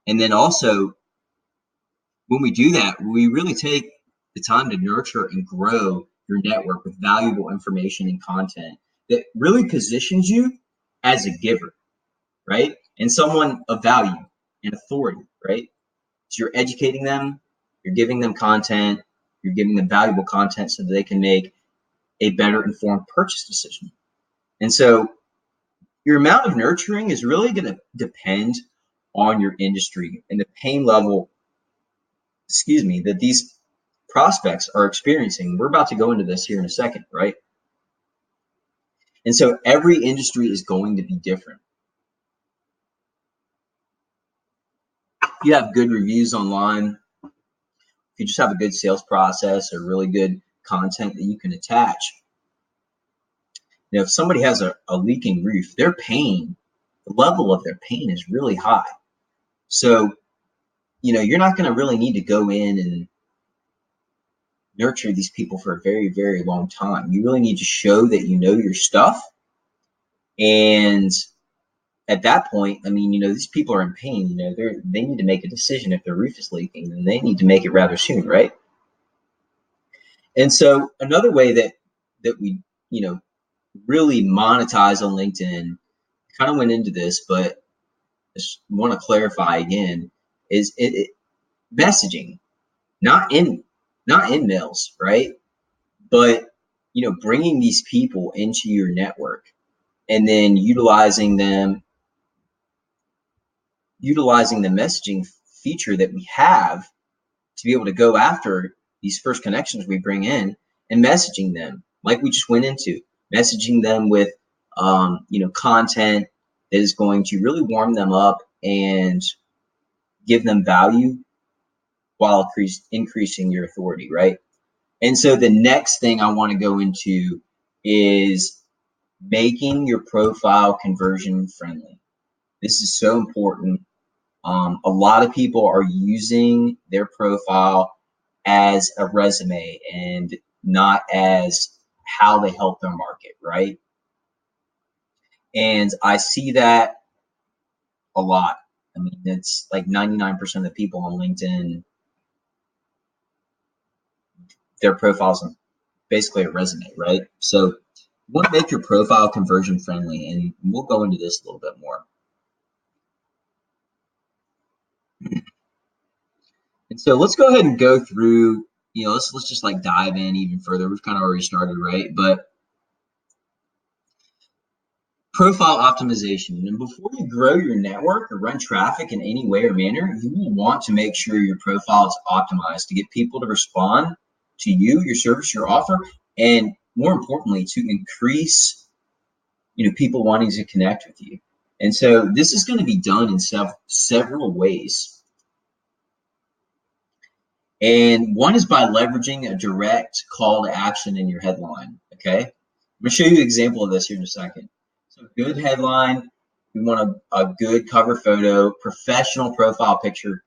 And then also, when we do that, we really take the time to nurture and grow your network with valuable information and content that really positions you as a giver, right? And someone of value and authority, right? So you're educating them, you're giving them content, you're giving them valuable content so that they can make a better informed purchase decision. And so your amount of nurturing is really going to depend on your industry and the pain level, that these prospects are experiencing. We're about to go into this here in a second, right? And so every industry is going to be different. If you have good reviews online, if you just have a good sales process or really good content that you can attach, if somebody has a leaking roof, their pain, the level of their pain is really high. So, you're not going to really need to go in and nurture these people for a very, very long time. You really need to show that you know your stuff. And at that point, these people are in pain. They need to make a decision if their roof is leaking, and they need to make it rather soon, right? And so another way that we, really monetize on LinkedIn, kind of went into this, but just want to clarify again, is messaging, not in mails, right? But bringing these people into your network and then utilizing the messaging feature that we have to be able to go after these first connections we bring in and messaging them like we just went into, messaging them with content that is going to really warm them up and give them value while increasing your authority, right? And so the next thing I want to go into is making your profile conversion friendly. This is so important. A lot of people are using their profile as a resume and not as how they help their market, right? And I see that a lot. I mean, it's like 99% of the people on LinkedIn, their profile's basically a resume, right? So you want to make your profile conversion friendly, and we'll go into this a little bit more. And so let's go ahead and go through, let's just like dive in even further. We've kind of already started, right? But profile optimization. And before you grow your network or run traffic in any way or manner, you will want to make sure your profile is optimized to get people to respond to you, your service, your offer, and more importantly, to increase, people wanting to connect with you. And so this is going to be done in several ways. And one is by leveraging a direct call to action in your headline. Okay. I'm going to show you an example of this here in a second. So good headline. We want a good cover photo, professional profile picture.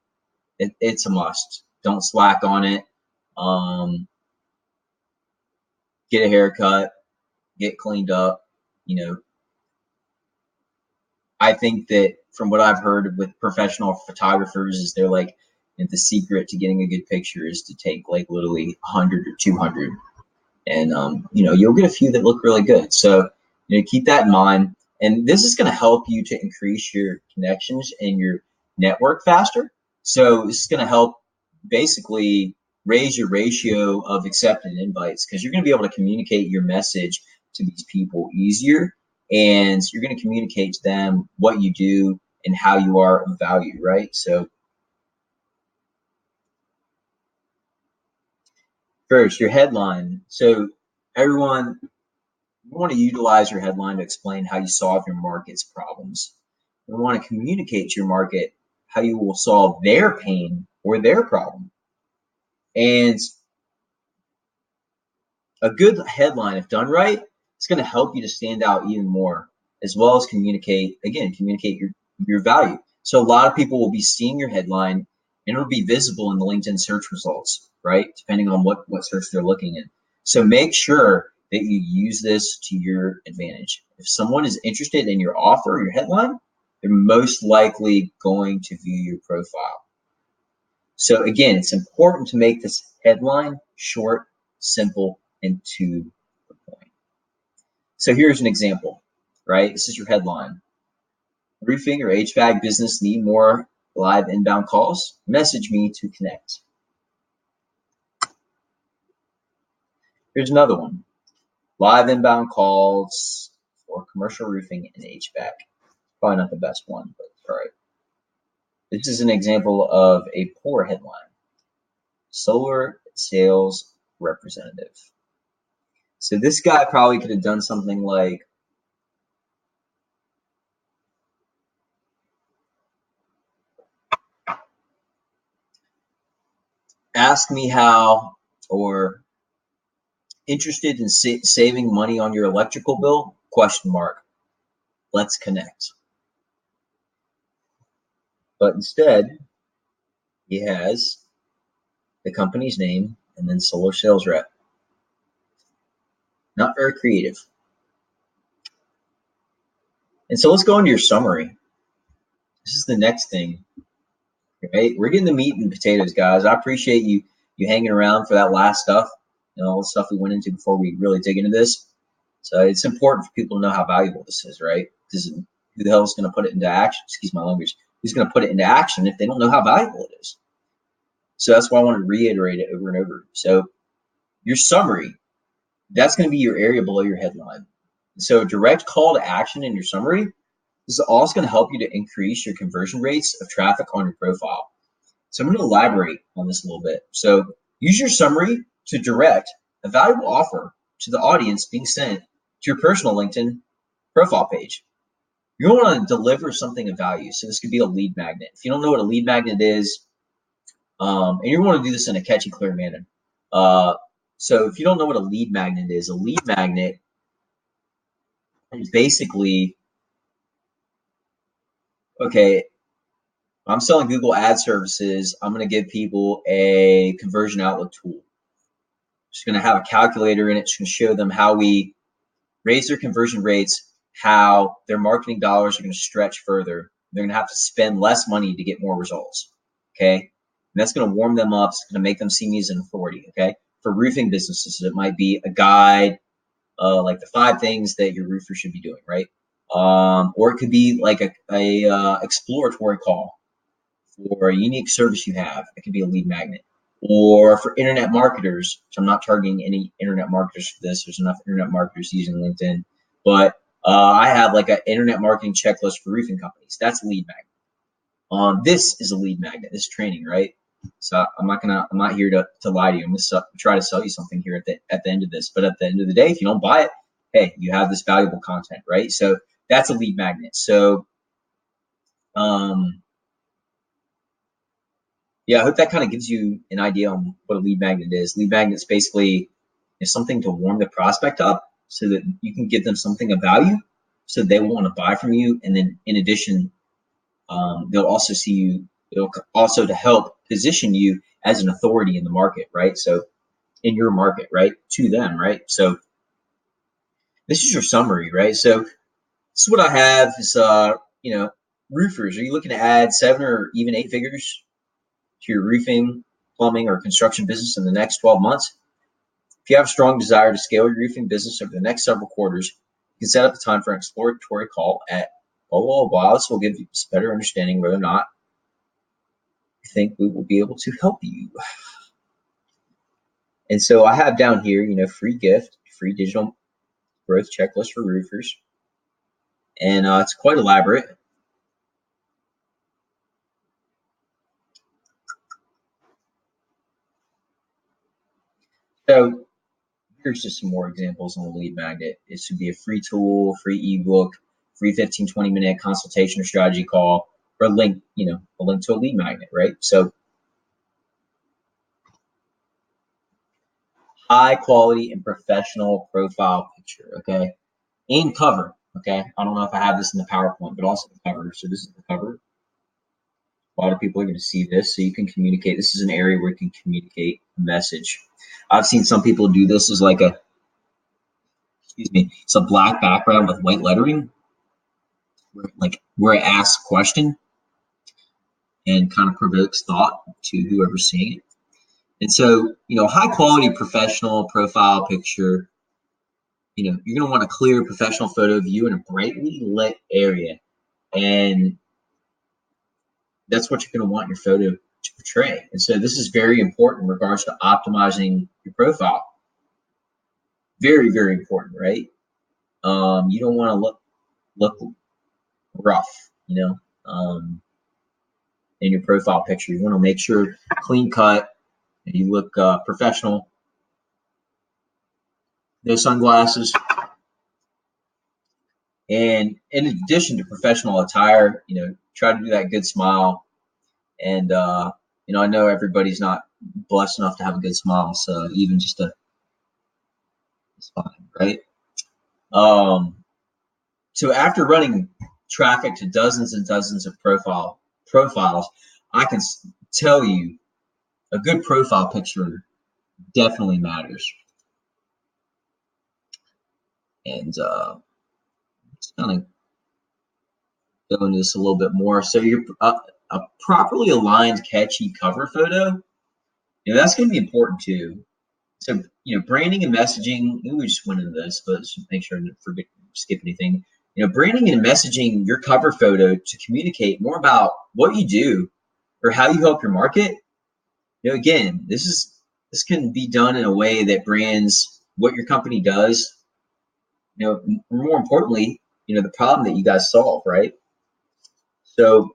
It's a must. Don't slack on it. Get a haircut, get cleaned up. I think that from what I've heard with professional photographers is they're like, the secret to getting a good picture is to take like literally 100 or 200. And, you'll get a few that look really good. So, keep that in mind. And this is going to help you to increase your connections and your network faster. So this is going to help basically raise your ratio of accepted invites because you're going to be able to communicate your message to these people easier. And you're going to communicate to them what you do and how you are of value, right? So first, your headline. So everyone, you want to utilize your headline to explain how you solve your market's problems. We want to communicate to your market how you will solve their pain or their problem. And a good headline, if done right, it's going to help you to stand out even more, as well as communicate your value. So a lot of people will be seeing your headline and it'll be visible in the LinkedIn search results, right? Depending on what search they're looking in. So make sure that you use this to your advantage. If someone is interested in your offer or your headline, they're most likely going to view your profile. So again, it's important to make this headline short, simple, and to the point. So here's an example, right? This is your headline. Roofing or HVAC business need more live inbound calls? Message me to connect. Here's another one. Live inbound calls for commercial roofing and HVAC. Probably not the best one, but all right. This is an example of a poor headline. Solar sales representative. So this guy probably could have done something like, ask me how, or interested in saving money on your electrical bill? Question mark. Let's connect. But instead, he has the company's name and then solar sales rep. Not very creative. And so let's go into your summary. This is the next thing. Right? We're getting the meat and potatoes, guys. I appreciate you hanging around for that last stuff. all the stuff we went into before we really dig into this. So it's important for people to know how valuable this is, right? Because who the hell is going to put it into action? Excuse my language. Who's going to put it into action if they don't know how valuable it is? So that's why I want to reiterate it over and over. So your summary, that's going to be your area below your headline. So a direct call to action in your summary, this is also going to help you to increase your conversion rates of traffic on your profile. So I'm going to elaborate on this a little bit. So use your summary to direct a valuable offer to the audience being sent to your personal LinkedIn profile page. You want to deliver something of value. So this could be a lead magnet. If you don't know what a lead magnet is, and you want to do this in a catchy, clear manner. So if you don't know what a lead magnet is basically, okay, I'm selling Google ad services. I'm going to give people a conversion outlook tool. It's going to have a calculator in it. It's going to show them how we raise their conversion rates, how their marketing dollars are going to stretch further. They're going to have to spend less money to get more results. Okay. And that's going to warm them up. It's going to make them see me as an authority. Okay. For roofing businesses, it might be a guide, like the 5 things that your roofer should be doing, right? Or it could be like a exploratory call for a unique service you have. It could be a lead magnet. Or for internet marketers, so I'm not targeting any internet marketers for this. There's enough internet marketers using LinkedIn, but I have like an internet marketing checklist for roofing companies. That's a lead magnet. This is a lead magnet. This training, right? So I'm not here to lie to you. I'm gonna try to sell you something here at the end of this. But at the end of the day, if you don't buy it, hey, you have this valuable content, right? So that's a lead magnet. So, yeah, I hope that kind of gives you an idea on what a lead magnet is. Lead magnet is basically something to warm the prospect up so that you can give them something of value so they will want to buy from you. And then in addition, they'll also see you, it'll also to help position you as an authority in the market, right? So in your market, right? To them, right? So this is your summary, right? So this is what I have is, roofers. Are you looking to add 7 or even 8 figures to your roofing, plumbing, or construction business in the next 12 months? If you have a strong desire to scale your roofing business over the next several quarters, you can set up a time for an exploratory call at blah, blah, blah. This will give you a better understanding whether or not you think we will be able to help you. And so I have down here, free gift, free digital growth checklist for roofers. And it's quite elaborate. So here's just some more examples on the lead magnet. It should be a free tool, free ebook, free 15, 20-minute consultation or strategy call, or a link to a lead magnet, right? So high quality and professional profile picture, okay? And cover, okay? I don't know if I have this in the PowerPoint, but also the cover. So this is the cover. A lot of people are going to see this, so you can communicate. This is an area where you can communicate a message. I've seen some people do this as like it's a black background with white lettering, where it asks a question and kind of provokes thought to whoever's seeing it. And so, high quality professional profile picture, you're going to want a clear professional photo of you in a brightly lit area. And that's what you're going to want your photo to portray. And so this is very important in regards to optimizing your profile. Very, very important, right? You don't want to look rough, in your profile picture. You want to make sure clean cut, and you look professional. No sunglasses. And in addition to professional attire, try to do that good smile. And, I know everybody's not blessed enough to have a good smile. So even just it's fine, right? So after running traffic to dozens and dozens of profiles, I can tell you a good profile picture definitely matters. And just kind of go into this a little bit more. So you're a properly aligned, catchy cover photo, that's going to be important too. So, branding and messaging, we just went into this, but let's make sure I didn't skip anything. Branding and messaging your cover photo to communicate more about what you do or how you help your market. Again, this can be done in a way that brands what your company does, more importantly, the problem that you guys solve, right? So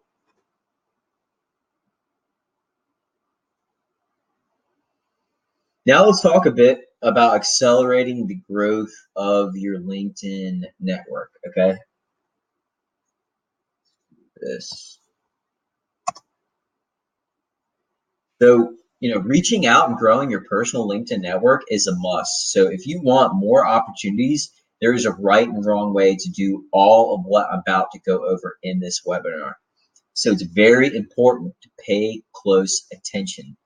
now let's talk a bit about accelerating the growth of your LinkedIn network, okay? This. So, reaching out and growing your personal LinkedIn network is a must. So if you want more opportunities, there is a right and wrong way to do all of what I'm about to go over in this webinar. So it's very important to pay close attention.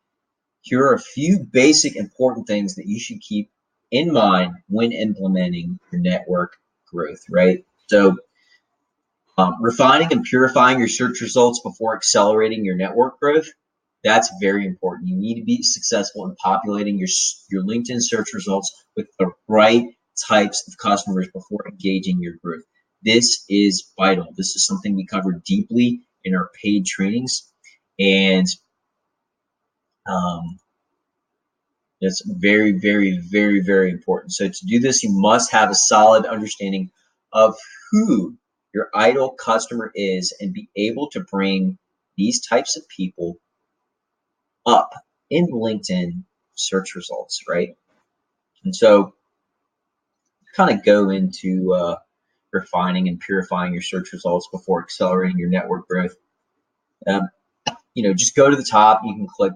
Here are a few basic important things that you should keep in mind when implementing your network growth, right? So refining and purifying your search results before accelerating your network growth, that's very important. You need to be successful in populating your LinkedIn search results with the right types of customers before engaging your growth. This is vital. This is something we cover deeply in our paid trainings, and it's very, very, very, very important. So to do this, you must have a solid understanding of who your ideal customer is and be able to bring these types of people up in LinkedIn search results, right? And so kind of go into refining and purifying your search results before accelerating your network growth. Just go to the top. You can click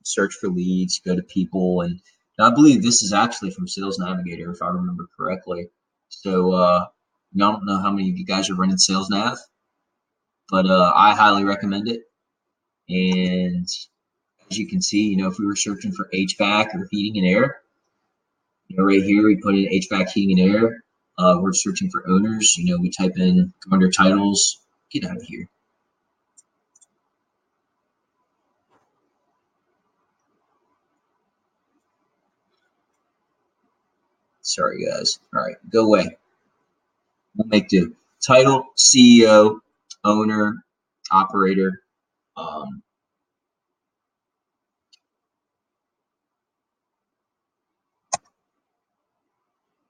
search for leads, go to people, and I believe this is actually from Sales Navigator, if I remember correctly. So I don't know how many of you guys are running Sales Nav, but I highly recommend it. And as you can see, if we were searching for HVAC or heating and air, right here we put in HVAC, heating and air. We're searching for owners. We type in under titles. Get out of here. Sorry, guys. All right, go away. We'll make do. Title, CEO, owner, operator.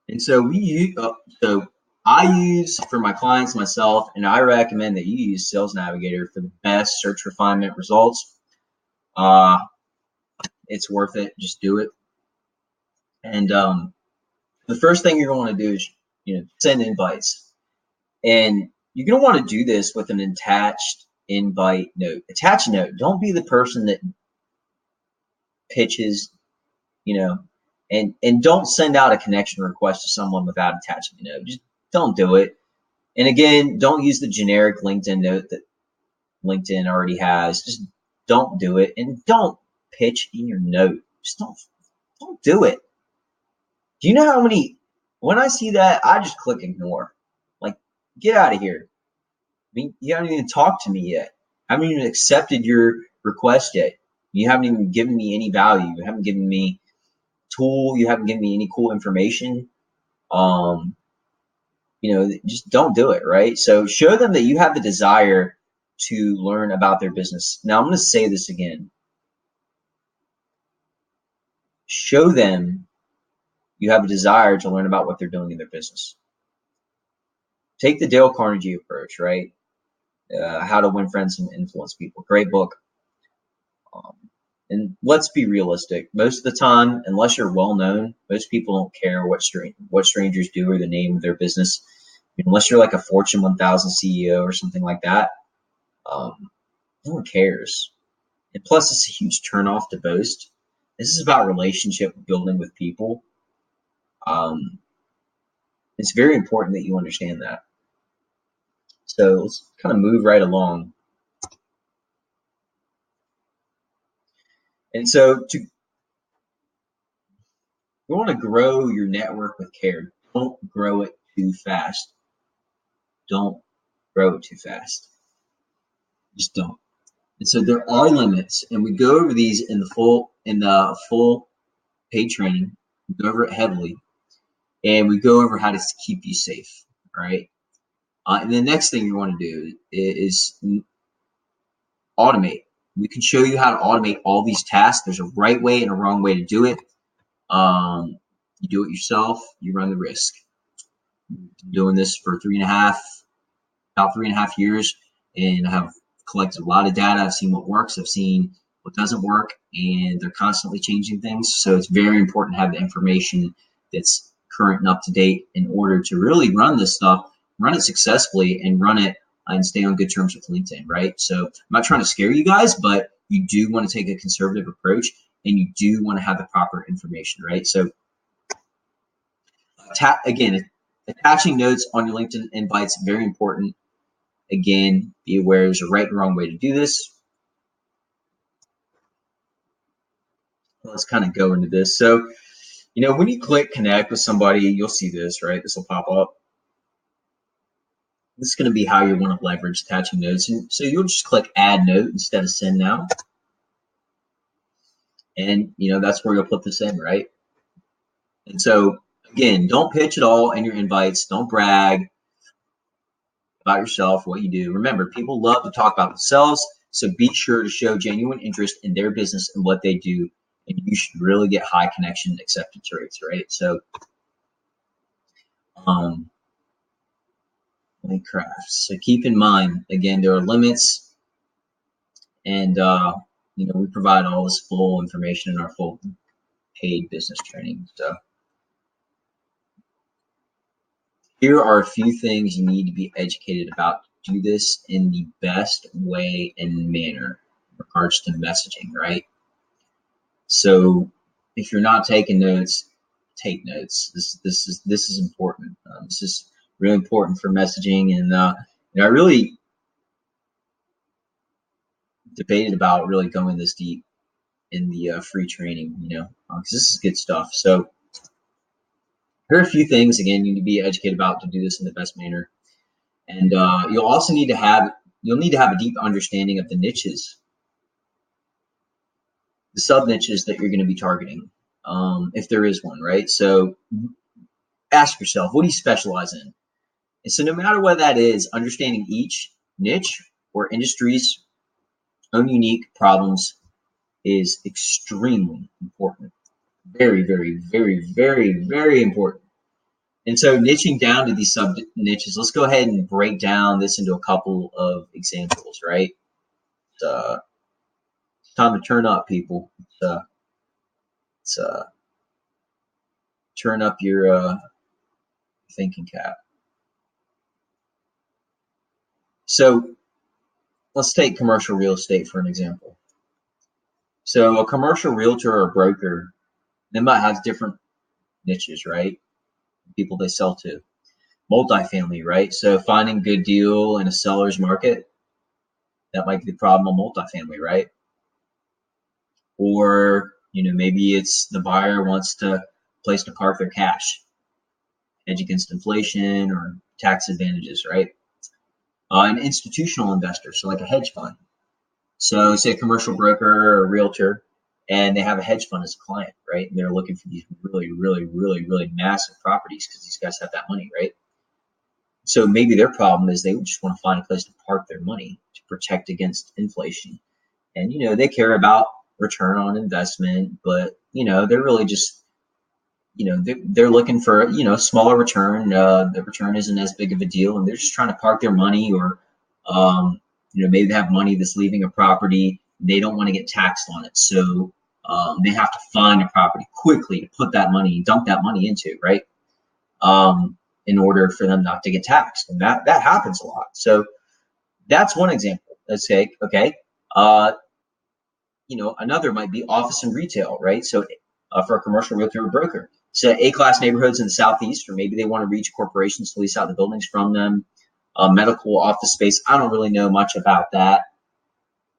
And so I use for my clients, myself, and I recommend that you use Sales Navigator for the best search refinement results. It's worth it. Just do it. And the first thing you're going to want to do is send invites, and you're going to want to do this with an attached invite note. Attach a note. Don't be the person that pitches, and don't send out a connection request to someone without attaching a note. Just don't do it. And again, don't use the generic LinkedIn note that LinkedIn already has. Just don't do it, and don't pitch in your note. Just don't do it. Do you know how many? When I see that, I just click ignore. Like, get out of here. I mean, you haven't even talked to me yet. I haven't even accepted your request yet. You haven't even given me any value. You haven't given me tool. You haven't given me any cool information. Just don't do it, right? So show them that you have the desire to learn about their business. Now I'm going to say this again. Show them you have a desire to learn about what they're doing in their business. Take the Dale Carnegie approach, right? How to Win Friends and Influence People. Great book. And let's be realistic. Most of the time, unless you're well known, most people don't care what strangers do or the name of their business. Unless you're like a Fortune 1000 CEO or something like that, no one cares. And plus, it's a huge turnoff to boast. This is about relationship building with people. It's very important that you understand that. So let's kind of move right along. And so you want to grow your network with care. Don't grow it too fast. Don't grow it too fast. Just don't. And so there are limits, and we go over these in the full paid training. We go over it heavily, and we go over how to keep you safe. All right. And the next thing you want to do is automate. We can show you how to automate all these tasks. There's a right way and a wrong way to do it. You do it yourself, you run the risk. I'm doing this for about 3.5 years, and I have collected a lot of data. I've seen what works, I've seen what doesn't work, and they're constantly changing things. So it's very important to have the information that's current and up to date in order to really run this stuff, run it successfully, and run it and stay on good terms with LinkedIn, right? So I'm not trying to scare you guys, but you do want to take a conservative approach, and you do want to have the proper information, right? So again, attaching notes on your LinkedIn invites, very important. Again, be aware there's a right and wrong way to do this. Let's kind of go into this. So, when you click connect with somebody, you'll see this, right? This will pop up. This is going to be how you want to leverage attaching notes. And so you'll just click add note instead of send now. And, that's where you'll put this in, right? And so, again, don't pitch at all in your invites. Don't brag about yourself, what you do. Remember, people love to talk about themselves, so be sure to show genuine interest in their business and what they do, and you should really get high connection acceptance rates, right? So, crafts. So keep in mind, again, there are limits, and we provide all this full information in our full paid business training. So here are a few things you need to be educated about to do this in the best way and manner in regards to messaging, right? So if you're not taking notes, take notes. This is important. This is really important for messaging, and I really debated about really going this deep in the free training, because this is good stuff. So here are a few things, again, you need to be educated about to do this in the best manner. And you'll also need to have a deep understanding of the niches, the sub niches that you're going to be targeting, if there is one, right? So ask yourself, what do you specialize in? And so no matter what that is, understanding each niche or industry's own unique problems is extremely important. Very, very, very, very, very important. And so niching down to these sub niches, let's go ahead and break down this into a couple of examples, right? It's time to turn up, people. It's turn up your thinking cap. So let's take commercial real estate for an example. So a commercial realtor or broker, they might have different niches, right? People they sell to. Multifamily, right? So finding good deal in a seller's market, that might be the problem on multifamily, right? Or, maybe it's the buyer wants to place to park their cash, hedge against inflation or tax advantages, right? An institutional investor, so like a hedge fund. So say a commercial broker or a realtor, and they have a hedge fund as a client, right? And they're looking for these really, really, really, really massive properties because these guys have that money, right? So maybe their problem is they just want to find a place to park their money to protect against inflation. And, they care about return on investment, but, they're really just, they're looking for, smaller return. The return isn't as big of a deal, and they're just trying to park their money, or, maybe they have money that's leaving a property. They don't want to get taxed on it. So they have to find a property quickly to put that money, dump that money into, right? In order for them not to get taxed. And that happens a lot. So that's one example. Let's say, okay, another might be office and retail, right? So for a commercial realtor or broker. So A-class neighborhoods in the Southeast, or maybe they want to reach corporations to lease out the buildings from them. Medical office space. I don't really know much about that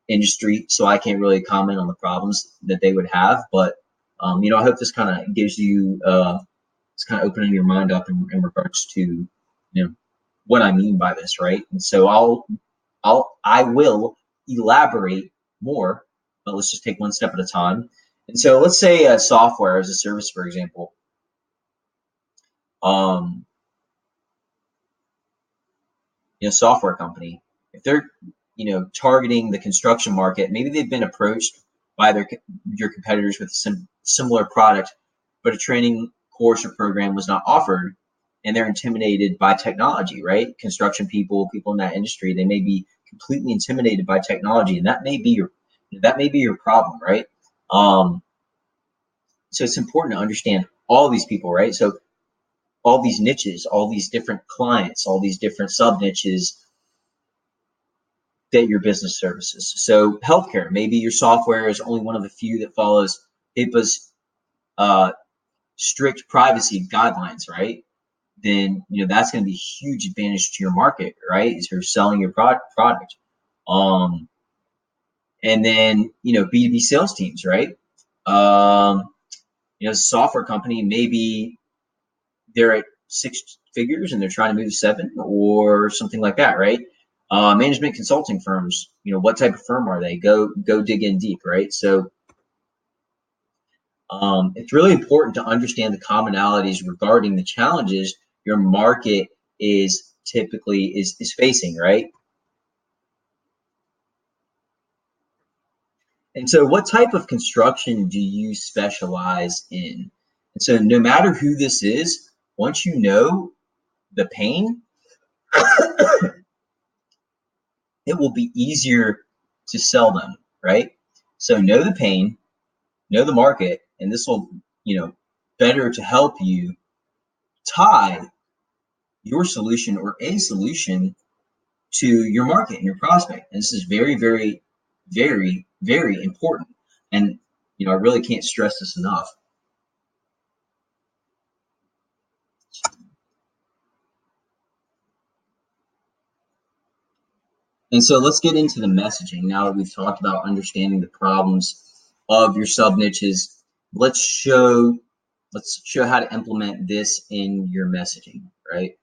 industry, so I can't really comment on the problems that they would have. But, I hope this kind of gives you, it's kind of opening your mind up in regards to, what I mean by this, right? And so I will elaborate more, but let's just take one step at a time. And so let's say software as a service, for example. Software company, if they're targeting the construction market, maybe they've been approached by your competitors with a similar product, but a training course or program was not offered, and they're intimidated by technology, right? Construction people in that industry, they may be completely intimidated by technology, and that may be your problem, right? So it's important to understand all these people, right? So all these niches, all these different clients, all these different sub niches that your business services. So healthcare, maybe your software is only one of the few that follows HIPAA's strict privacy guidelines, right? Then that's going to be a huge advantage to your market, right? If you're selling your product. And then B2B sales teams, right? Software company, maybe they're at 6 figures and they're trying to move to 7 or something like that, right? Management consulting firms, what type of firm are they? Go dig in deep, right? So it's really important to understand the commonalities regarding the challenges your market is typically facing, right? And so what type of construction do you specialize in? And so no matter who this is, once you know the pain, it will be easier to sell them, right? So know the pain, know the market, and this will, better to help you tie your solution or a solution to your market and your prospect. And this is very, very, very, very important. And, I really can't stress this enough. And so let's get into the messaging. Now that we've talked about understanding the problems of your sub niches, let's show how to implement this in your messaging, right?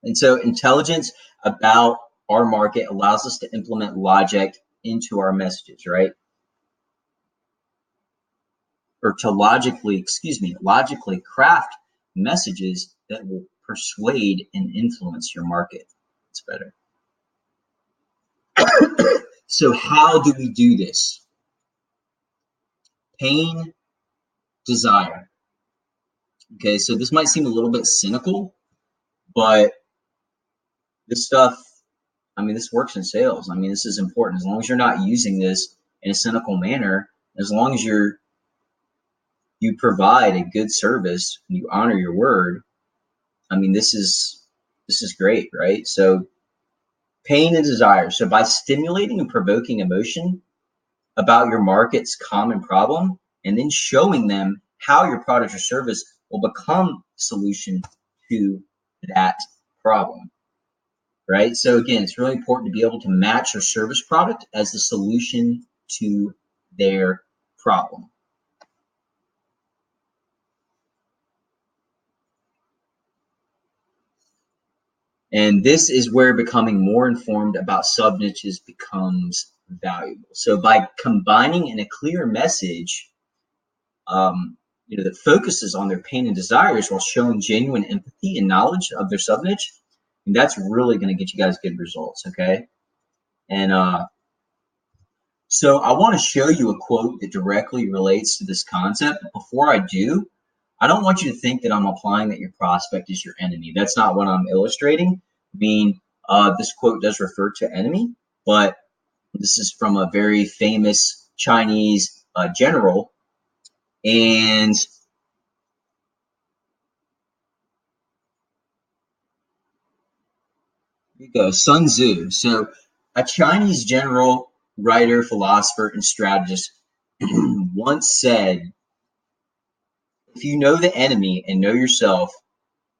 And so intelligence about our market allows us to implement logic into our messages, right? Or to logically craft messages that will persuade and influence your market. It's better. So how do we do this? Pain, desire. Okay, so this might seem a little bit cynical, but this stuff, this works in sales. This is important. As long as you're not using this in a cynical manner, as long as you provide a good service, and you honor your word, this is great, right? So pain and desire. So by stimulating and provoking emotion about your market's common problem, and then showing them how your product or service will become a solution to that problem, right? So again, it's really important to be able to match your service product as the solution to their problem. And this is where becoming more informed about sub niches becomes valuable. So by combining in a clear message, that focuses on their pain and desires while showing genuine empathy and knowledge of their sub niche, that's really going to get you guys good results. Okay. And so I want to show you a quote that directly relates to this concept. But before I do, I don't want you to think that I'm applying that your prospect is your enemy. That's not what I'm illustrating. This quote does refer to enemy, but this is from a very famous Chinese general. And here we go, Sun Tzu. So a Chinese general, writer, philosopher, and strategist once said, if you know the enemy and know yourself,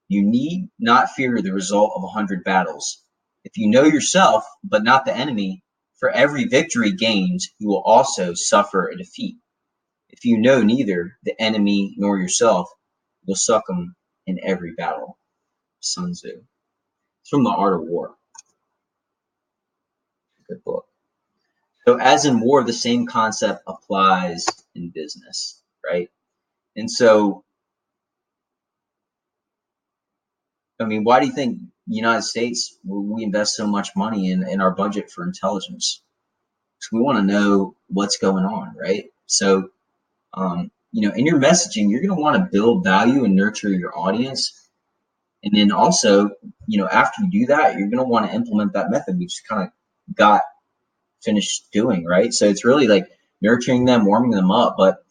you need not fear the result of 100 battles. If you know yourself, but not the enemy, for every victory gained, you will also suffer a defeat. If you know neither the enemy nor yourself, you'll succumb in every battle. Sun Tzu. It's from The Art of War. Good book. So as in more of the same concept applies in business, right? And so, I mean, why do you think the United States, we invest so much money in our budget for intelligence? Because we want to know what's going on, right? So, in your messaging, you're going to want to build value and nurture your audience. And then also, after you do that, you're going to want to implement that method we just kind of got finished doing, right? So it's really like nurturing them, warming them up, but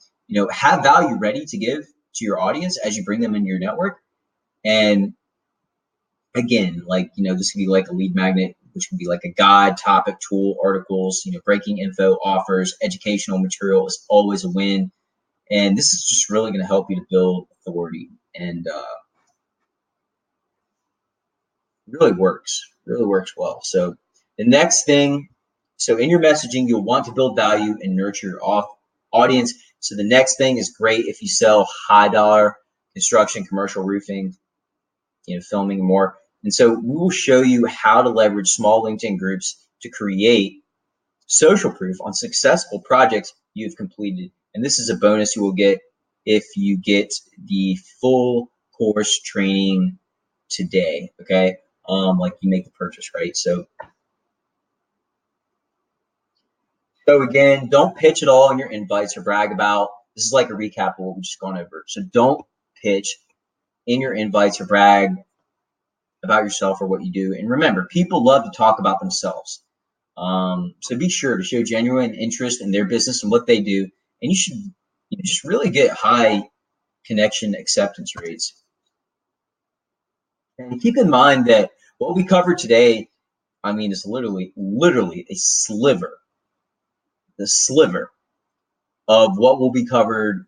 have value ready to give to your audience as you bring them into your network. And again, like this could be like a lead magnet, which could be like a guide, topic, tool, articles, breaking info, offers, educational material is always a win. And this is just really going to help you to build authority, and really works well. So the next thing, so in your messaging, you'll want to build value and nurture your audience. So the next thing is great if you sell high dollar construction, commercial roofing, filming and more. And so we will show you how to leverage small LinkedIn groups to create social proof on successful projects you've completed. And this is a bonus you will get if you get the full course training today. Okay. Like you make the purchase, right? So again, don't pitch at all in your invites or brag about. This is like a recap of what we've just gone over. So don't pitch in your invites or brag about yourself or what you do. And remember, people love to talk about themselves. So be sure to show genuine interest in their business and what they do. And you should just really get high connection acceptance rates. And keep in mind that what we covered today, I mean, is literally a the sliver of what will be covered,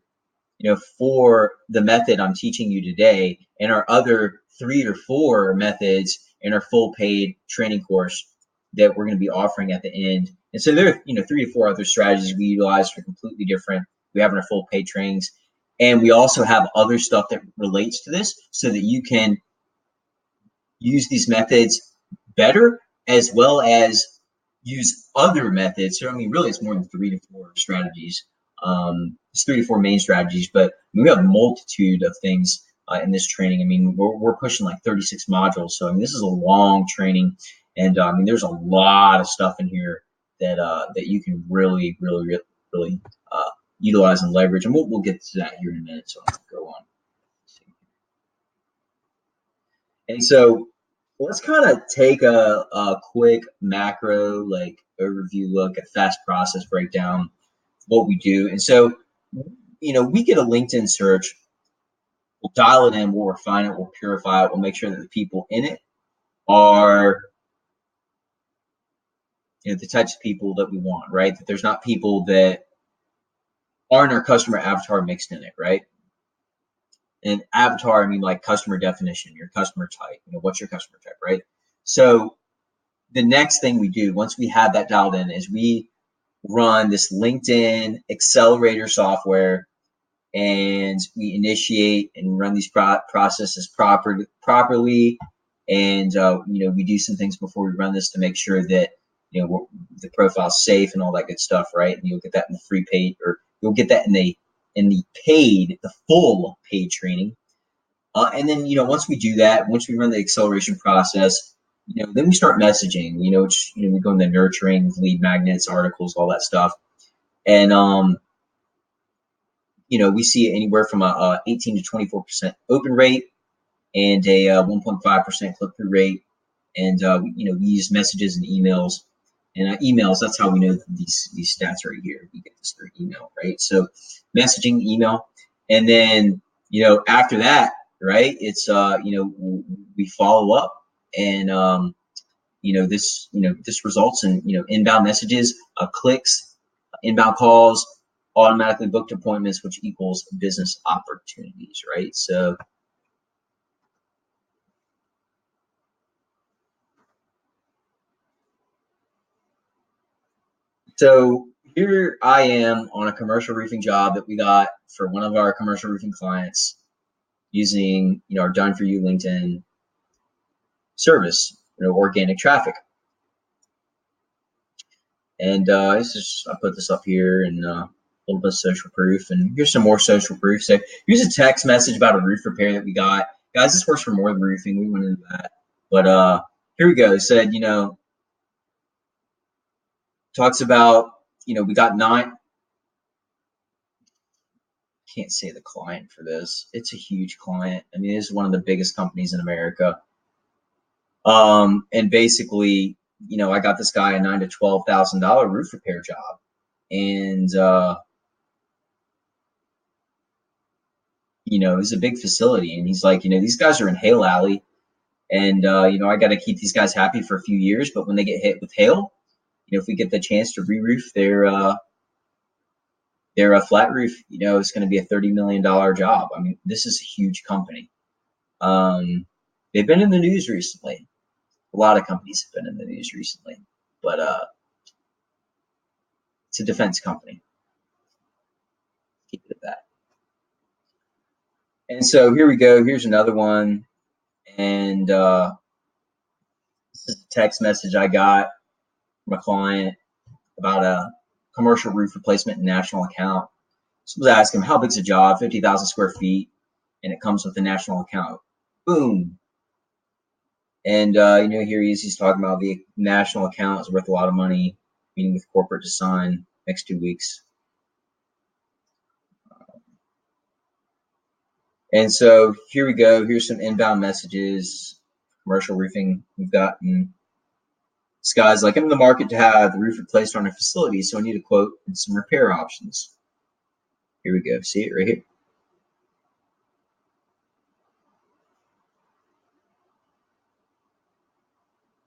for the method I'm teaching you today, and our other 3 or 4 methods in our full paid training course that we're going to be offering at the end. And so there are, 3 to 4 other strategies we utilize for completely different. We have in our full paid trainings, and we also have other stuff that relates to this so that you can use these methods better, as well as use other methods. So, I mean, really, it's more than 3 to 4 strategies. It's 3 to 4 main strategies, but we have a multitude of things in this training. I mean, we're pushing like 36 modules. So, I mean, this is a long training. And I mean, there's a lot of stuff in here that you can really utilize and leverage. And we'll get to that here in a minute. So I'll go on. And so let's kind of take a quick macro like overview look at fast process breakdown, what we do. And so, we get a LinkedIn search, we'll dial it in, we'll refine it, we'll purify it, we'll make sure that the people in it are the types of people that we want, right? That there's not people that aren't our customer avatar mixed in it, right? And avatar, I mean like customer definition, your customer type, what's your customer type, right? So the next thing we do once we have that dialed in is we run this LinkedIn accelerator software, and we initiate and run these processes properly. And we do some things before we run this to make sure that the profile's safe and all that good stuff, right? And you'll get that in the free paid, or you'll get that in the full paid training. And then once we do that, once we run the acceleration process, then we start messaging. We go into nurturing, lead magnets, articles, all that stuff, and we see anywhere from a 18 to 24% open rate and a 1.5% click-through rate. And we use messages and emails. And emails, that's how we know these stats right here. We get this through email, right? So messaging, email, and then after that, right? It's we follow up, and this results in inbound messages, clicks, inbound calls, automatically booked appointments, which equals business opportunities, right? So here I am on a commercial roofing job that we got for one of our commercial roofing clients using our done for you LinkedIn service, organic traffic. And this is I put this up here and a little bit of social proof. And here's some more social proof. So here's a text message about a roof repair that we got. Guys, this works for more than roofing. We went into that. But here we go. It said, talks about, we got can't say the client for this. It's a huge client. I mean, it's one of the biggest companies in America. And basically, I got this guy a $9,000 to $12,000 roof repair job, and it's a big facility, and he's like, these guys are in hail alley, and I got to keep these guys happy for a few years, but when they get hit with hail, if we get the chance to re-roof their flat roof, it's going to be a $30 million job. I mean, this is a huge company. They've been in the news recently. A lot of companies have been in the news recently, but it's a defense company. Keep it at that. And so here we go. Here's another one. And this is a text message I got from a client about a commercial roof replacement and national account. So I was asking him, how big's the job? 50,000 square feet. And it comes with a national account. Boom. And, here he's talking about the national account is worth a lot of money, meeting with corporate to sign next 2 weeks. And so here we go. Here's some inbound messages, commercial roofing we've gotten. This guy's like, I'm in the market to have the roof replaced on a facility, so I need a quote and some repair options. Here we go. See it right here.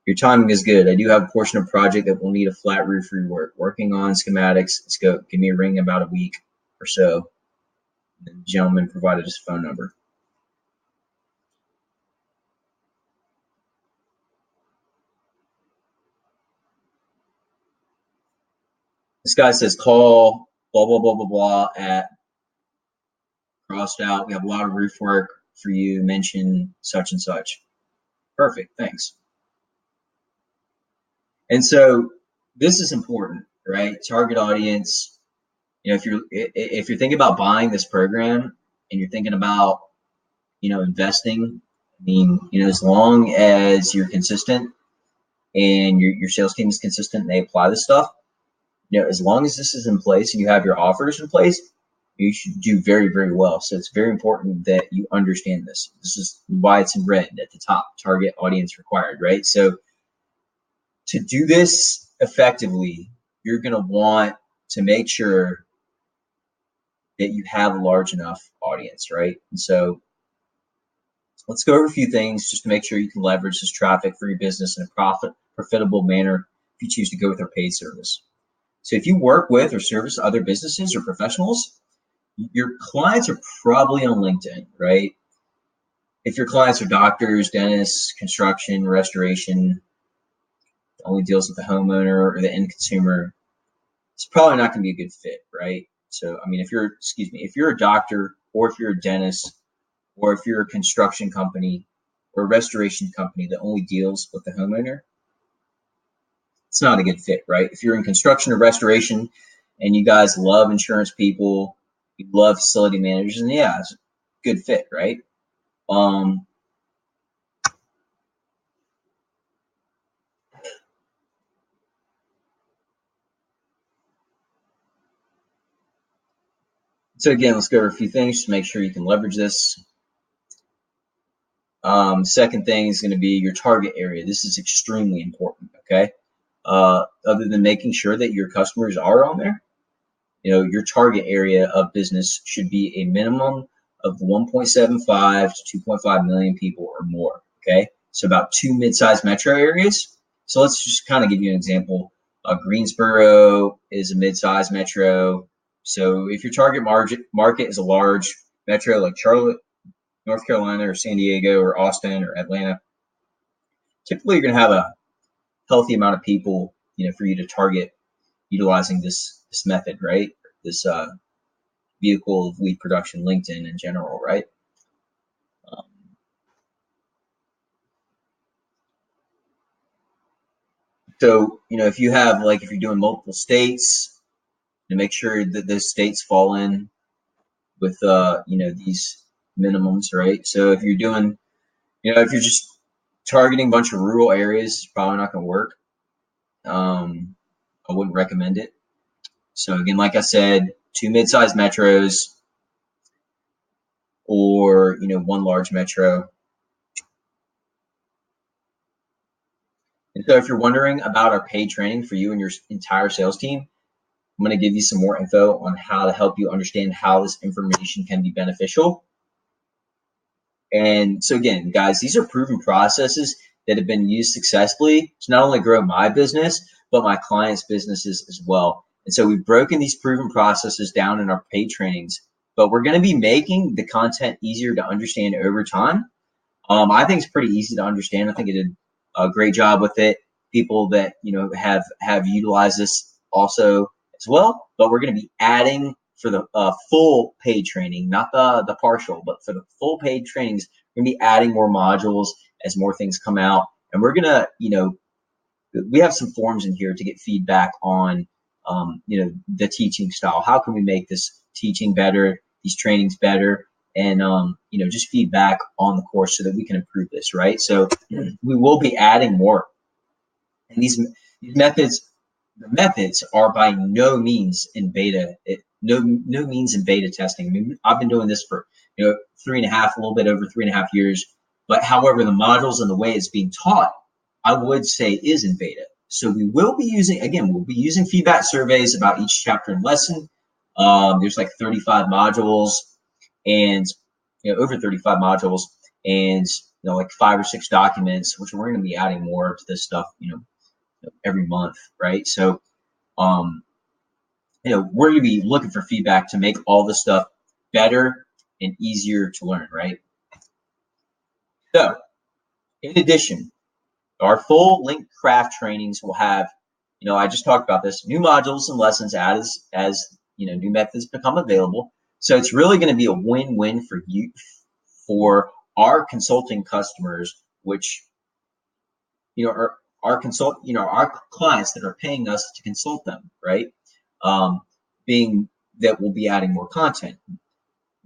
Your timing is good. I do have a portion of project that will need a flat roof rework. Working on schematics. Let's go. Give me a ring in about a week or so. The gentleman provided his phone number. This guy says call blah blah blah blah blah at crossed out. We have a lot of roof work for you. Mention such and such. Perfect. Thanks. And so this is important, right? Target audience. If you're thinking about buying this program and you're thinking about investing, I mean, as long as you're consistent and your sales team is consistent and they apply this stuff, as long as this is in place and you have your offers in place, you should do very, very well. So it's very important that you understand this. This is why it's in red at the top, target audience required, right? So to do this effectively, you're going to want to make sure that you have a large enough audience, right? And so let's go over a few things just to make sure you can leverage this traffic for your business in a profitable manner if you choose to go with our paid service. So if you work with or service other businesses or professionals, your clients are probably on LinkedIn, right? If your clients are doctors, dentists, construction, restoration, only deals with the homeowner or the end consumer, it's probably not going to be a good fit, right? So, I mean, if you're a doctor or if you're a dentist or if you're a construction company or a restoration company that only deals with the homeowner, it's not a good fit, right? If you're in construction or restoration and you guys love insurance people, you love facility managers, and yeah, it's a good fit, right? So again, let's go over a few things to make sure you can leverage this. Second thing is going to be your target area. This is extremely important, okay? Other than making sure that your customers are on there, your target area of business should be a minimum of 1.75 to 2.5 million people or more, okay? So about 2 mid-sized metro areas. So let's just kind of give you an example. Greensboro is a mid-sized metro. So if your target market is a large metro like Charlotte, North Carolina, or San Diego, or Austin, or Atlanta, typically you're going to have a healthy amount of people, for you to target utilizing this method, right? This vehicle of lead production, LinkedIn in general, right? So, if you have, like, if you're doing multiple states, to make sure that those states fall in with, these minimums, right? So if you're doing, if you're just targeting a bunch of rural areas, it's probably not going to work. I wouldn't recommend it. So again, like I said, 2 mid-sized metros or, one large metro. And so if you're wondering about our paid training for you and your entire sales team, I'm going to give you some more info on how to help you understand how this information can be beneficial. And so again, guys, these are proven processes that have been used successfully to not only grow my business, but my clients' businesses as well. And so we've broken these proven processes down in our paid trainings, but we're going to be making the content easier to understand over time. I think it's pretty easy to understand. I think it did a great job with it. People that have utilized this also as well. But we're going to be adding for the full paid training, not the partial, but for the full paid trainings, we're going to be adding more modules as more things come out. And we're going to, we have some forms in here to get feedback on, the teaching style. How can we make this teaching better, these trainings better? And just feedback on the course so that we can improve this, right? So we will be adding more. And these methods, the methods are by no means in beta. No means in beta testing. I mean, I've been doing this for 3.5, a little bit over 3.5 years. But however, the modules and the way it's being taught, I would say is in beta. So we will be using, again, we'll be using feedback surveys about each chapter and lesson. There's like 35 modules and over 35 modules and like 5 or 6 documents, which we're going to be adding more to this stuff every month, right? So we're going to be looking for feedback to make all this stuff better and easier to learn, right? So in addition, our full Linkcraft trainings will have, I just talked about this, new modules and lessons as new methods become available. So it's really going to be a win-win for you, for our consulting customers, which are our clients that are paying us to consult them, right? Being that we'll be adding more content.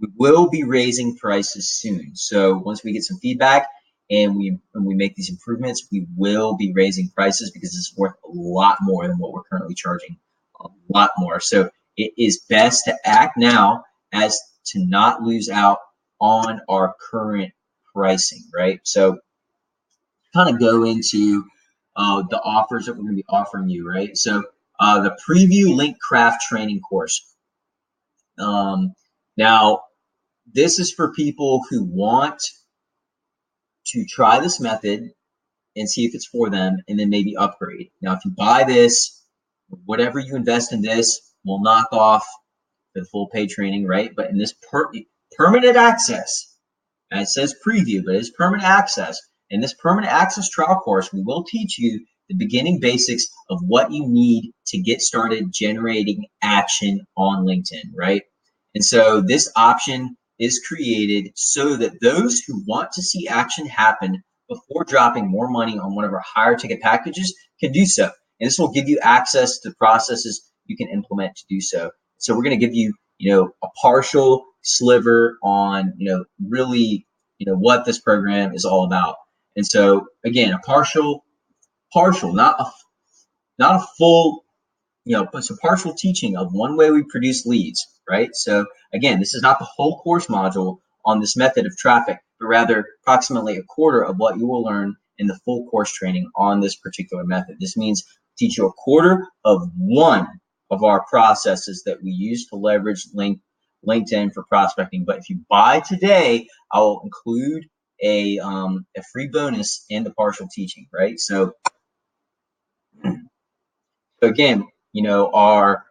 We will be raising prices soon. So once we get some feedback and we make these improvements, we will be raising prices because it's worth a lot more than what we're currently charging, a lot more. So it is best to act now as to not lose out on our current pricing, right? So kind of go into the offers that we're going to be offering you, right? So the preview Linkcraft training course. Now, this is for people who want to try this method and see if it's for them, and then maybe upgrade. Now, if you buy this, whatever you invest in this will knock off the full paid training, right? But in this permanent access, and it says preview, but it's permanent access. In this permanent access trial course, we will teach you the beginning basics of what you need to get started generating action on LinkedIn, right? And so this option is created so that those who want to see action happen before dropping more money on one of our higher ticket packages can do so. And this will give you access to processes you can implement to do so. So we're going to give you, a partial sliver on, really, what this program is all about. And so again, a partial, not a full, it's a partial teaching of one way we produce leads, right? So again, this is not the whole course module on this method of traffic, but rather approximately a quarter of what you will learn in the full course training on this particular method. This means teach you a quarter of one of our processes that we use to leverage LinkedIn for prospecting. But if you buy today, I will include a free bonus in the partial teaching, right? So again, our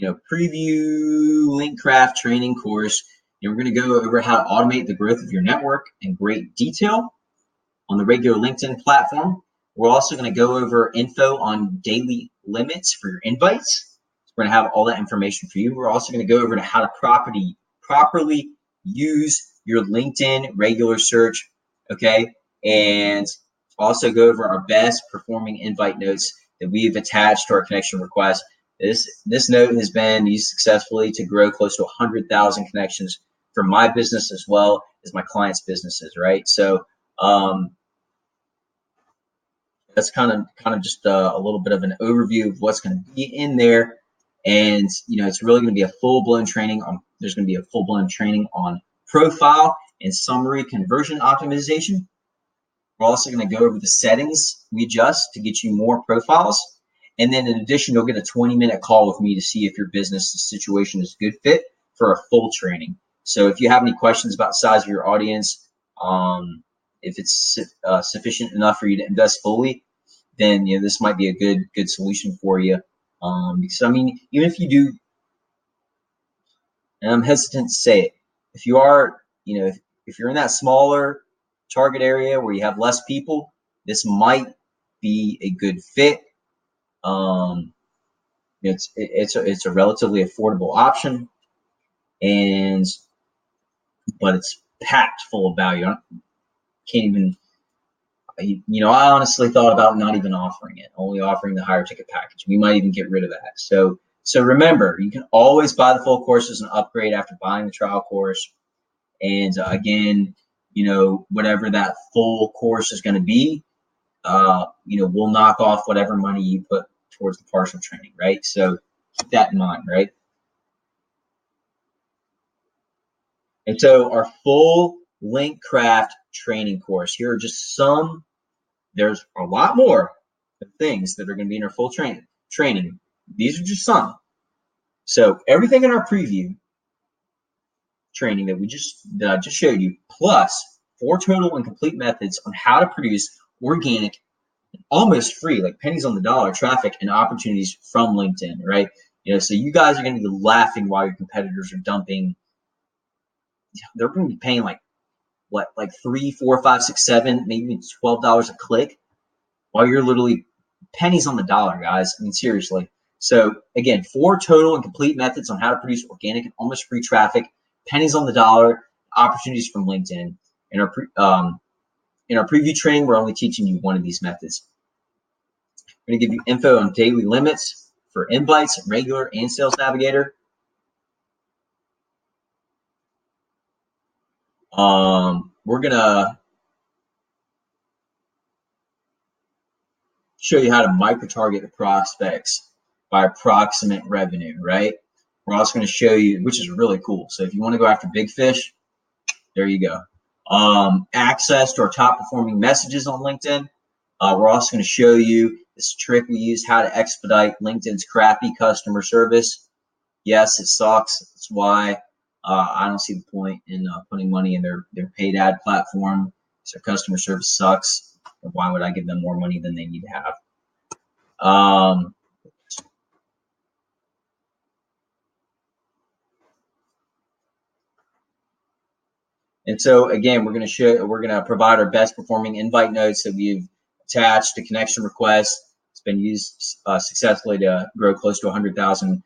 preview Linkcraft training course, we're going to go over how to automate the growth of your network in great detail on the regular LinkedIn platform. We're also going to go over info on daily limits for your invites. We're going to have all that information for you. We're also going to go over to how to properly use your LinkedIn regular search, okay? And also go over our best performing invite notes that we've attached to our connection request. This note has been used successfully to grow close to 100,000 connections for my business as well as my clients' businesses, right? So that's kind of just a little bit of an overview of what's going to be in there. And it's really going to be a full-blown training on. There's going to be a full-blown training on profile and summary conversion optimization. We're also going to go over the settings we adjust to get you more profiles. And then in addition, you'll get a 20-minute call with me to see if your business situation is a good fit for a full training. So if you have any questions about the size of your audience, if it's sufficient enough for you to invest fully, then this might be a good solution for you. Because I mean, even if you do, and I'm hesitant to say it, if you are, if you're in that smaller target area where you have less people, this might be a good fit. It's a relatively affordable option, but it's packed full of value. I can't even, I honestly thought about not even offering it, only offering the higher ticket package. We might even get rid of that. So remember, you can always buy the full course as an upgrade after buying the trial course. And again, whatever that full course is going to be, we'll knock off whatever money you put towards the partial training, right? So keep that in mind, right? And so our full Linkcraft training course, here are just some. There's a lot more things that are going to be in our full training. These are just some. So everything in our preview training that I just showed you, plus 4 total and complete methods on how to produce organic, almost free, like pennies on the dollar traffic and opportunities from LinkedIn, right? So you guys are going to be laughing while your competitors are dumping. They're going to be paying like $3, $4, $5, $6, $7, maybe $12 a click, while you're literally pennies on the dollar, guys. I mean, seriously. So again, 4 total and complete methods on how to produce organic and almost free traffic, pennies on the dollar, opportunities from LinkedIn. In our preview training, we're only teaching you one of these methods. We're going to give you info on daily limits for invites, regular, and Sales Navigator. We're going to show you how to micro-target the prospects by approximate revenue, right? We're also going to show you, which is really cool. So if you want to go after big fish, there you go. Access to our top performing messages on LinkedIn. We're also going to show you this trick we use, how to expedite LinkedIn's crappy customer service. Yes, it sucks. That's why I don't see the point in putting money in their paid ad platform. So customer service sucks. Why would I give them more money than they need to have? And so again, we're going to provide our best performing invite notes that we've attached to connection requests. It's been used successfully to grow close to 100,000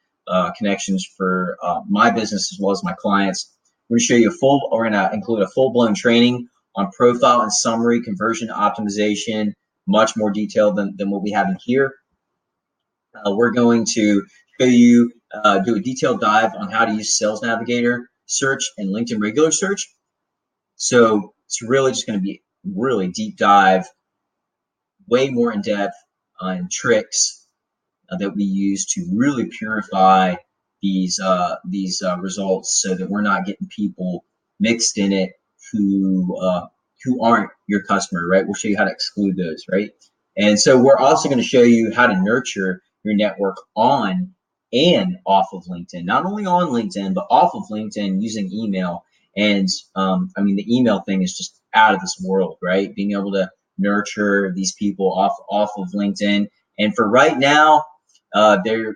connections for my business as well as my clients. We're going to show you we're going to include a full-blown training on profile and summary conversion optimization, much more detailed than what we have in here. We're going to show you, do a detailed dive on how to use Sales Navigator search and LinkedIn regular search. So it's really just going to be really deep dive, way more in depth on tricks that we use to really purify these results, so that we're not getting people mixed in it who aren't your customer, right? We'll show you how to exclude those, right? And so we're also going to show you how to nurture your network on and off of LinkedIn, not only on LinkedIn, but off of LinkedIn using email. And I mean, the email thing is just out of this world, right? Being able to nurture these people off of LinkedIn. And for right now, there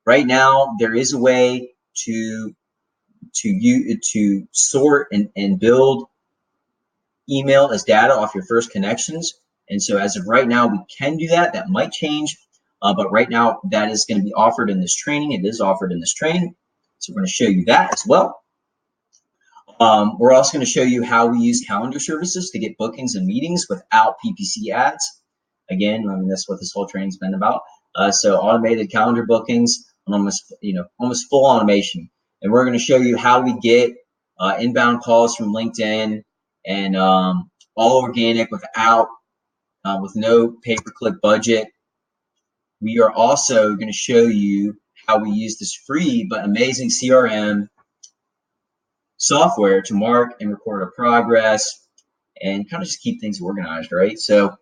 is a way to sort and build email as data off your first connections. And so as of right now, we can do that. That might change, but right now that is going to be offered in this training. It is offered in this training. So we're going to show you that as well. We're also going to show you how we use calendar services to get bookings and meetings without PPC ads. Again, I mean, that's what this whole training's been about. So automated calendar bookings, and almost full automation. And we're going to show you how we get inbound calls from LinkedIn, and all organic with no pay-per-click budget. We are also going to show you how we use this free but amazing CRM software to mark and record our progress and kind of just keep things organized, right? So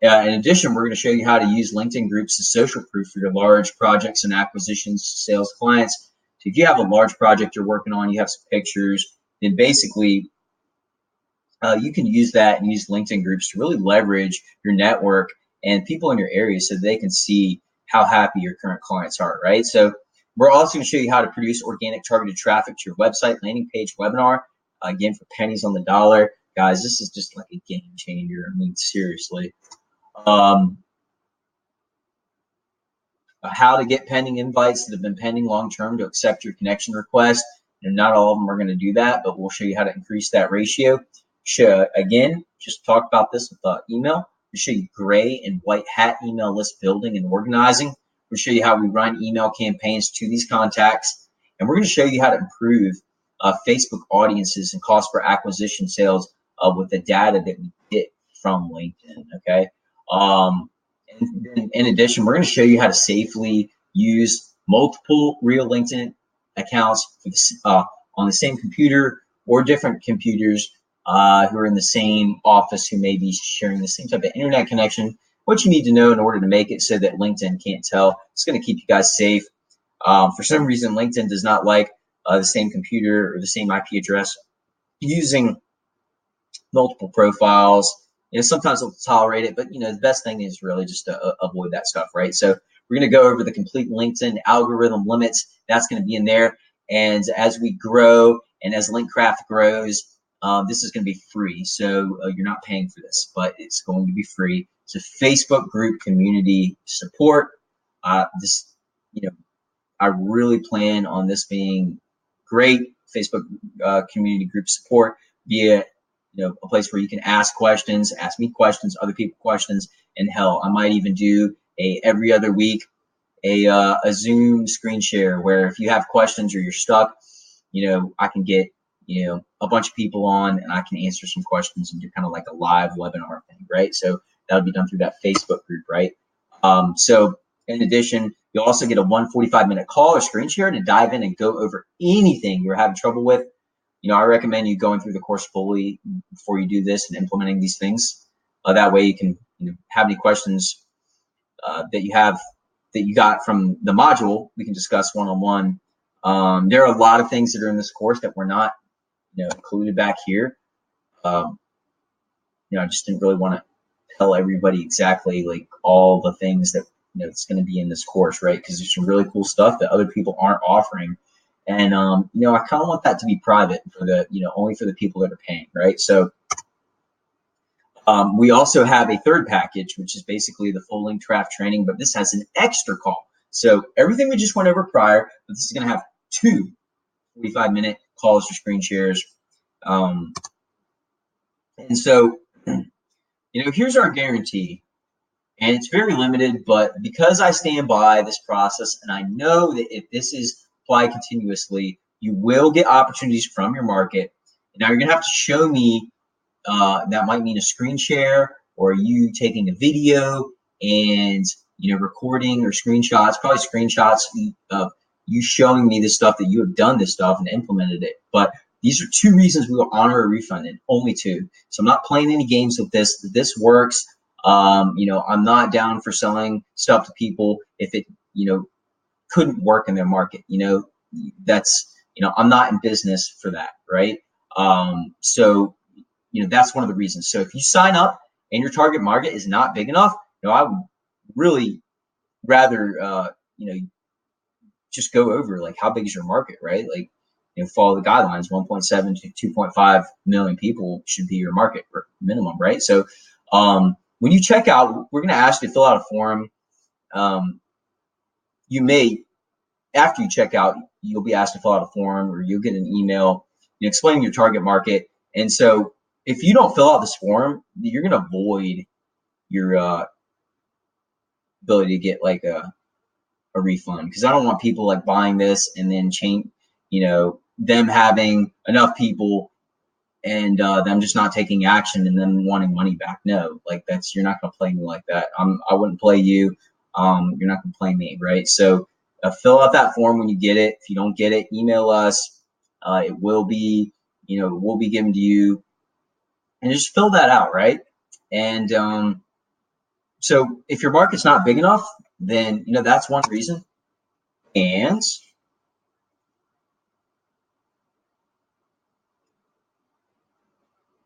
in addition, we're going to show you how to use LinkedIn groups as social proof for your large projects and acquisitions, sales clients. So if you have a large project you're working on, you have some pictures, then basically you can use that and use LinkedIn groups to really leverage your network and people in your area so they can see how happy your current clients are, right? So we're also going to show you how to produce organic targeted traffic to your website, landing page, webinar, again, for pennies on the dollar. Guys, this is just like a game changer. I mean, seriously. How to get pending invites that have been pending long-term to accept your connection request. And not all of them are going to do that, but we'll show you how to increase that ratio. Again, just talk about this with email. We'll show you gray and white hat email list building and organizing. We'll show you how we run email campaigns to these contacts. And we're going to show you how to improve Facebook audiences and cost per acquisition sales with the data that we get from LinkedIn, okay? In addition, we're going to show you how to safely use multiple real LinkedIn accounts on the same computer or different computers who are in the same office who may be sharing the same type of internet connection. What you need to know in order to make it so that LinkedIn can't tell. It's going to keep you guys safe. For some reason, LinkedIn does not like the same computer or the same IP address using multiple profiles. Sometimes they'll tolerate it, but the best thing is really just to avoid that stuff, right? So we're going to go over the complete LinkedIn algorithm limits. That's going to be in there. And as we grow and as Linkcraft grows, this is going to be free. So you're not paying for this, but it's going to be free. So Facebook group community support. I really plan on this being great. Facebook community group support, be it a place where you can ask questions, ask me questions, other people questions, and hell, I might even do every other week a Zoom screen share where if you have questions or you're stuck, I can get a bunch of people on and I can answer some questions and do kind of like a live webinar thing, right? So that'll be done through that Facebook group, right? So in addition, you'll also get a 145-minute call or screen share to dive in and go over anything you're having trouble with. I recommend you going through the course fully before you do this and implementing these things. That way you can have any questions that you got from the module, we can discuss one-on-one. There are a lot of things that are in this course that were not included back here. I just didn't really want to tell everybody exactly like all the things that it's going to be in this course, right? Because there's some really cool stuff that other people aren't offering. And, I kind of want that to be private for the, only for the people that are paying, right? So we also have a third package, which is basically the full Linkcraft training, but this has an extra call. So everything we just went over prior, but this is going to have 2 45-minute calls or screen shares. And so, here's our guarantee. And it's very limited, but because I stand by this process and I know that if this is applied continuously, you will get opportunities from your market. Now you're going to have to show me, that might mean a screen share or you taking a video and, recording or screenshots, probably screenshots of you showing me this stuff that you have done this stuff and implemented it. But these are 2 reasons we will honor a refund, and only 2. So I'm not playing any games with this. This works. I'm not down for selling stuff to people if it, couldn't work in their market. That's, I'm not in business for that, right? So, that's one of the reasons. So if you sign up and your target market is not big enough, I would really rather, just go over like how big is your market, right? Like, follow the guidelines. 1.7 to 2.5 million people should be your market minimum, right? So, when you check out, we're going to ask you to fill out a form. You may, after you check out, you'll be asked to fill out a form or you'll get an email explaining your target market. And so if you don't fill out this form, you're going to void your ability to get like a refund, because I don't want people like buying this and then change, them having enough people and them just not taking action and then wanting money back. No, like you're not gonna play me like that. I wouldn't play you. You're not gonna play me, right? So fill out that form when you get it. If you don't get it, email us. It will be, will be given to you, and just fill that out, right? And so if your market's not big enough, then that's one reason. And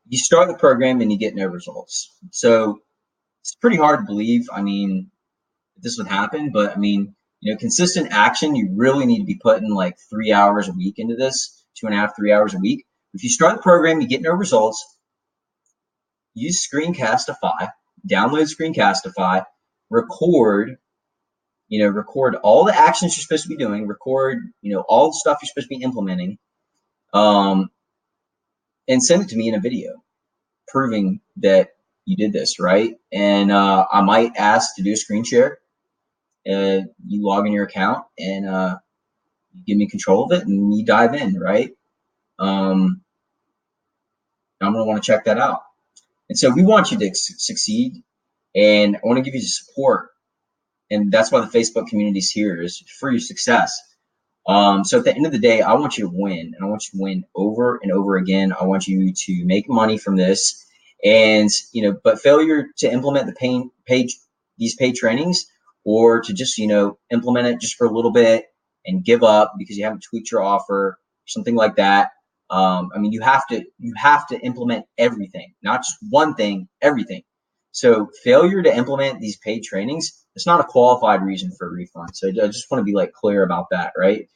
you start the program and you get no results. So it's pretty hard to believe. I mean, this would happen, but I mean, consistent action, you really need to be putting like 3 hours a week into this, 2.5, 3 hours a week. If you start the program, you get no results, use Screencastify, download Screencastify, record, record all the actions you're supposed to be doing, record, all the stuff you're supposed to be implementing, um, and send it to me in a video proving that you did this, right? And I might ask to do a screen share. You log in your account and you give me control of it and you dive in, right? I'm going to want to check that out. And so we want you to succeed, and I want to give you the support. And that's why the Facebook community is here, is for your success. So at the end of the day, I want you to win, and I want you to win over and over again. I want you to make money from this, and but failure to implement these paid trainings, or to just implement it just for a little bit and give up because you haven't tweaked your offer, something like that. I mean, you have to implement everything, not just one thing, everything. So failure to implement these paid trainings, it's not a qualified reason for a refund. So I just want to be like clear about that, right?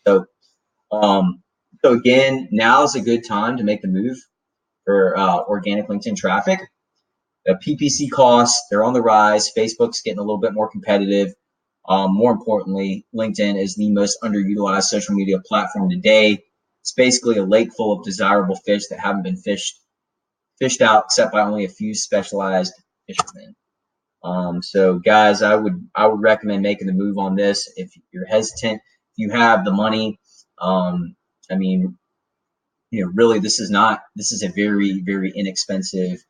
Um, so again, now is a good time to make the move for organic LinkedIn traffic. The PPC costs, they're on the rise. Facebook's getting a little bit more competitive. More importantly, LinkedIn is the most underutilized social media platform today. It's basically a lake full of desirable fish that haven't been fished out except by only a few specialized fishermen. So guys, I would recommend making the move on this. If you're hesitant, if you have the money, I mean, really, this is a very, very inexpensive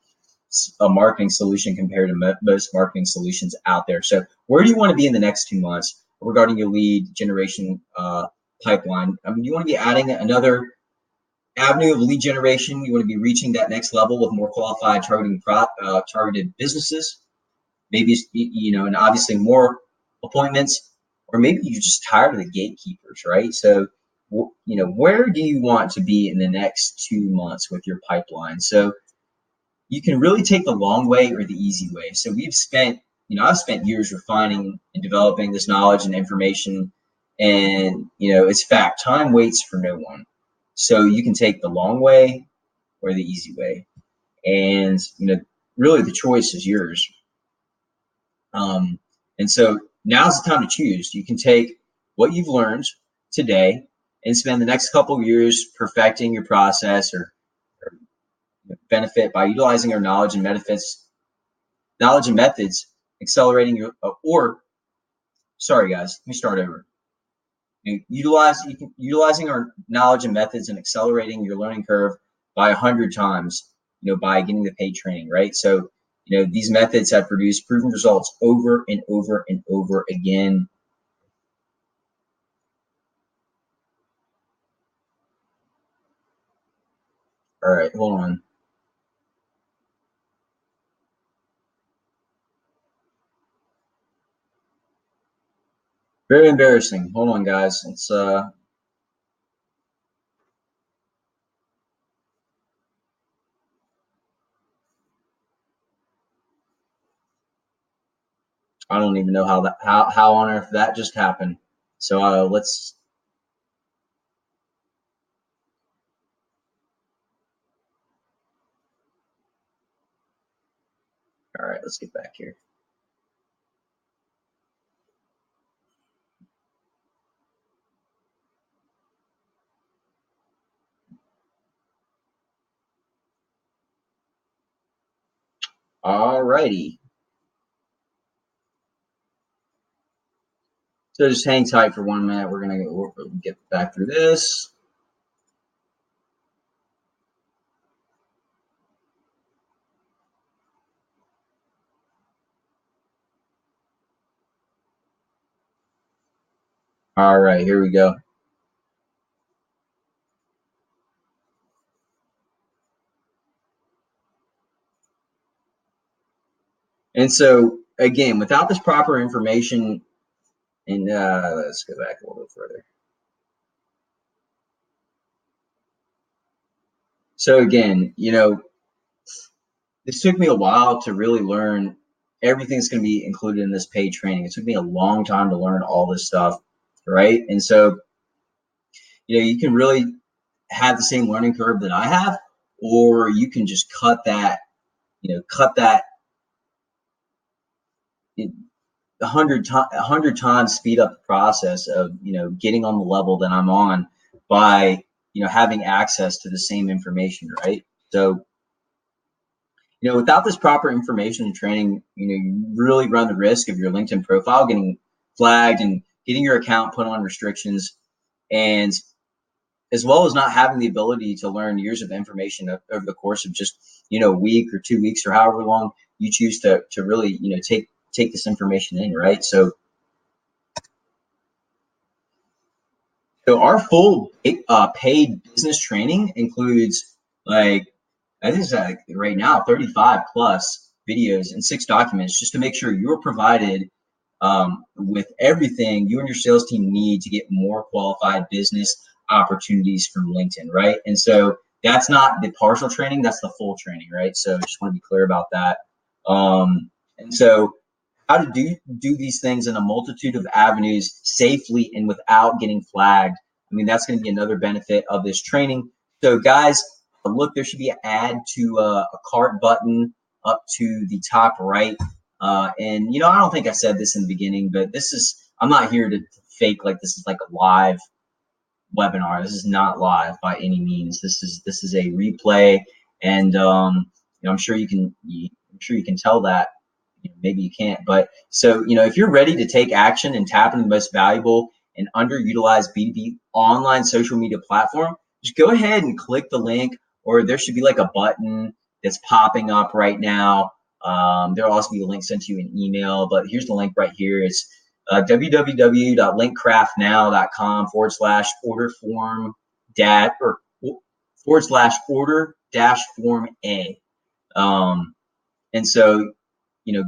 marketing solution compared to most marketing solutions out there. So where do you want to be in the next 2 months regarding your lead generation pipeline? I mean, you want to be adding another avenue of lead generation. You want to be reaching that next level with more qualified targeted businesses. Maybe and obviously more appointments, or maybe you're just tired of the gatekeepers, right? So where do you want to be in the next 2 months with your pipeline? So you can really take the long way or the easy way. So I've spent years refining and developing this knowledge and information, and it's fact, time waits for no one. So you can take the long way or the easy way, and really the choice is yours. And so now's the time to choose. You can take what you've learned today and spend the next couple of years perfecting your process, or benefit by utilizing our knowledge and methods, accelerating your, sorry guys, let me start over. Utilizing our knowledge and methods and accelerating your learning curve by 100 times, by getting the paid training, right? So, these methods have produced proven results over and over and over again. All right, hold on. Very embarrassing. Hold on, guys. It's I don't even know how on earth that just happened. So let's. All right, let's get back here. All righty. So just hang tight for 1 minute. We'll get back through this. All right, here we go. And so again, without this proper information, and let's go back a little bit further. So again, this took me a while to really learn everything that's going to be included in this paid training. It took me a long time to learn all this stuff, right? And so, you can really have the same learning curve that I have, or you can just cut that 100 times, speed up the process of getting on the level that I'm on by having access to the same information, right? So without this proper information and training, you really run the risk of your LinkedIn profile getting flagged and getting your account put on restrictions, and as well as not having the ability to learn years of information over the course of just a week or 2 weeks or however long you choose to really take this information in, right? So our full paid business training includes, like, I think it's right now 35 plus videos and 6 documents, just to make sure you're provided with everything you and your sales team need to get more qualified business opportunities from LinkedIn, right? And so that's not the partial training, that's the full training, right? So I just want to be clear about that. And so how to do these things in a multitude of avenues safely and without getting flagged. I mean, that's going to be another benefit of this training. So guys, look, there should be an add to a cart button up to the top right. And I don't think I said this in the beginning, but I'm not here to fake like this is like a live webinar. This is not live by any means. This is a replay, and I'm sure you can tell that. Maybe you can't, but so if you're ready to take action and tap into the most valuable and underutilized B2B online social media platform, just go ahead and click the link, or there should be like a button that's popping up right now. There'll also be a link sent to you in email, but here's the link right here. It's www.linkcraftnow.com/order form order dash form A. And so,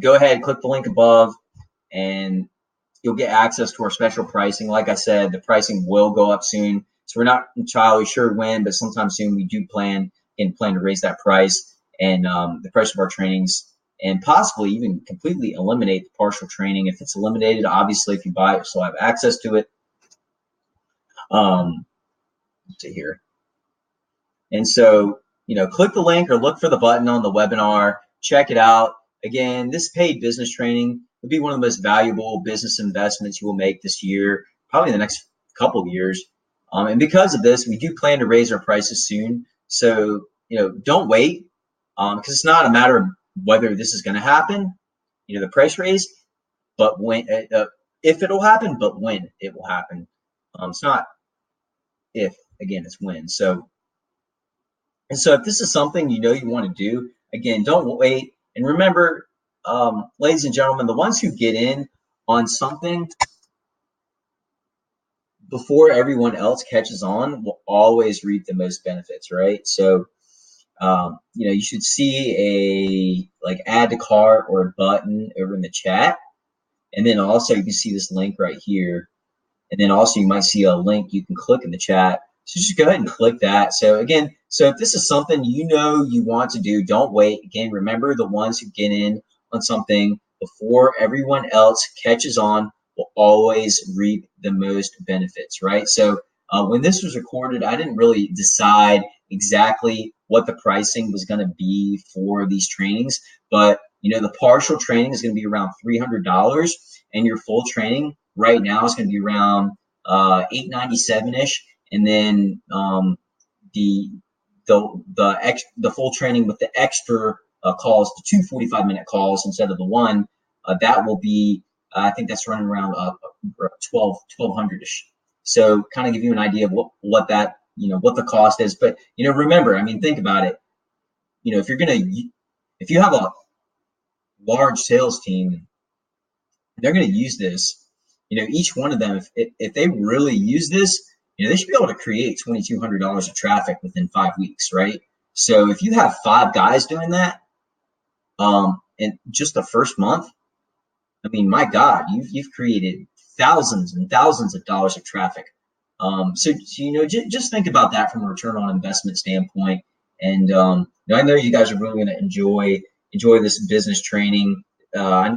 go ahead, click the link above, and you'll get access to our special pricing. Like I said, the pricing will go up soon. So we're not entirely sure when, but sometime soon we do plan to raise that price and the price of our trainings, and possibly even completely eliminate the partial training. If it's eliminated, obviously, if you buy it, you'll still have access to it. Let's see here. And so, click the link or look for the button on the webinar. Check it out. Again, this paid business training will be one of the most valuable business investments you will make this year, probably in the next couple of years. And because of this, we do plan to raise our prices soon. So, don't wait, because it's not a matter of whether this is going to happen, the price raise, but when, if it'll happen, but when it will happen. It's not if, again, it's when. So if this is something you want to do, again, don't wait. And remember, ladies and gentlemen, the ones who get in on something before everyone else catches on will always reap the most benefits, right? So, you should see a add to cart or a button over in the chat. And then also you can see this link right here. And then also you might see a link you can click in the chat. So just go ahead and click that. So again, if this is something you want to do, don't wait. Again, remember, the ones who get in on something before everyone else catches on will always reap the most benefits, right? So when this was recorded, I didn't really decide exactly what the pricing was going to be for these trainings, but the partial training is going to be around $300, and your full training right now is going to be around $897-ish, and then the full training with the extra calls, the 2 45-minute calls instead of the one, that will be I think that's running around 1200-ish. So kind of give you an idea of what that, what the cost is. But, remember, I mean, think about it. If you have a large sales team, they're going to use this. Each one of them, if they really use this, they should be able to create $2,200 of traffic within 5 weeks, right? So if you have 5 guys doing that, in just the first month, I mean, my God, you've created thousands and thousands of dollars of traffic. So just think about that from a return on investment standpoint. And I know you guys are really going to enjoy this business training. I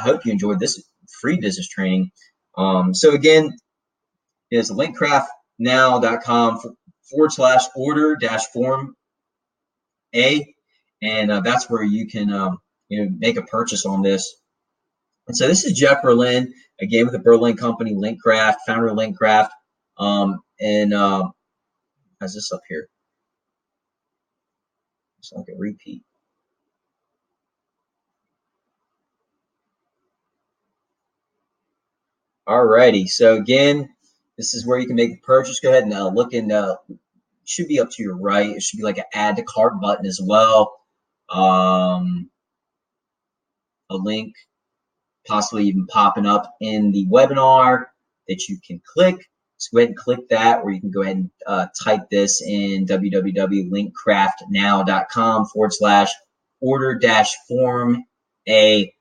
hope you enjoyed this free business training. So again, it's linkcraftnow.com/order-form A, and that's where you can make a purchase on this. And so this is Jeff Berlin, again with the Berlin company, Linkcraft, founder of Linkcraft. How's this up here? It's like a repeat. Alrighty, so again, this is where you can make the purchase. Go ahead and look in. Should be up to your right. It should be like an add to cart button as well. A link possibly even popping up in the webinar that you can click. So go ahead and click that, or you can go ahead and type this in www.linkcraftnow.com/order-form A.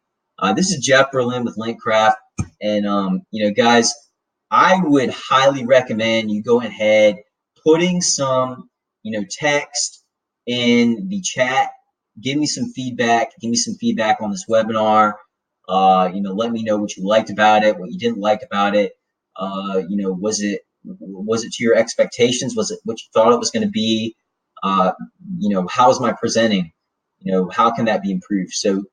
This is Jeff Berlin with Linkcraft. And, guys, I would highly recommend you go ahead, putting some, text in the chat. Give me some feedback. Give me some feedback on this webinar. Let me know what you liked about it, what you didn't like about it. Was it to your expectations? Was it what you thought it was going to be? How's my presenting? How can that be improved? So,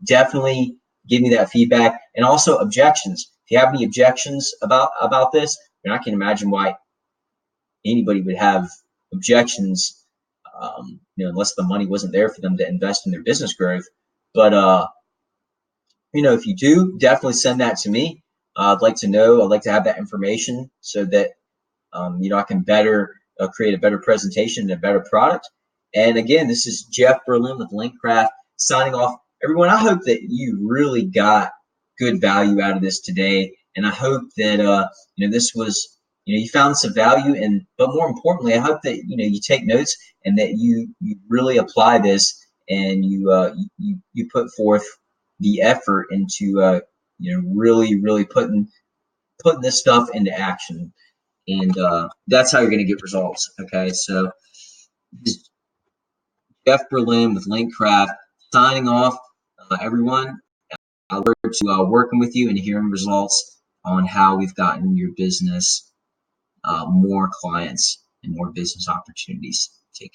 definitely give me that feedback, and also objections. If you have any objections about this, and I can imagine why anybody would have objections, unless the money wasn't there for them to invest in their business growth. But if you do, definitely send that to me. I'd like to know. I'd like to have that information so that I can better create a better presentation and a better product. And again, this is Jeff Berlin with Linkcraft signing off. Everyone, I hope that you really got good value out of this today, and I hope that this was you found some value, but more importantly, I hope that you take notes and that you really apply this, and you put forth the effort into really putting this stuff into action, and that's how you're going to get results. Okay, so this is Jeff Berlin with Linkcraft signing off. Everyone, I look forward to working with you and hearing results on how we've gotten your business more clients and more business opportunities. Take care.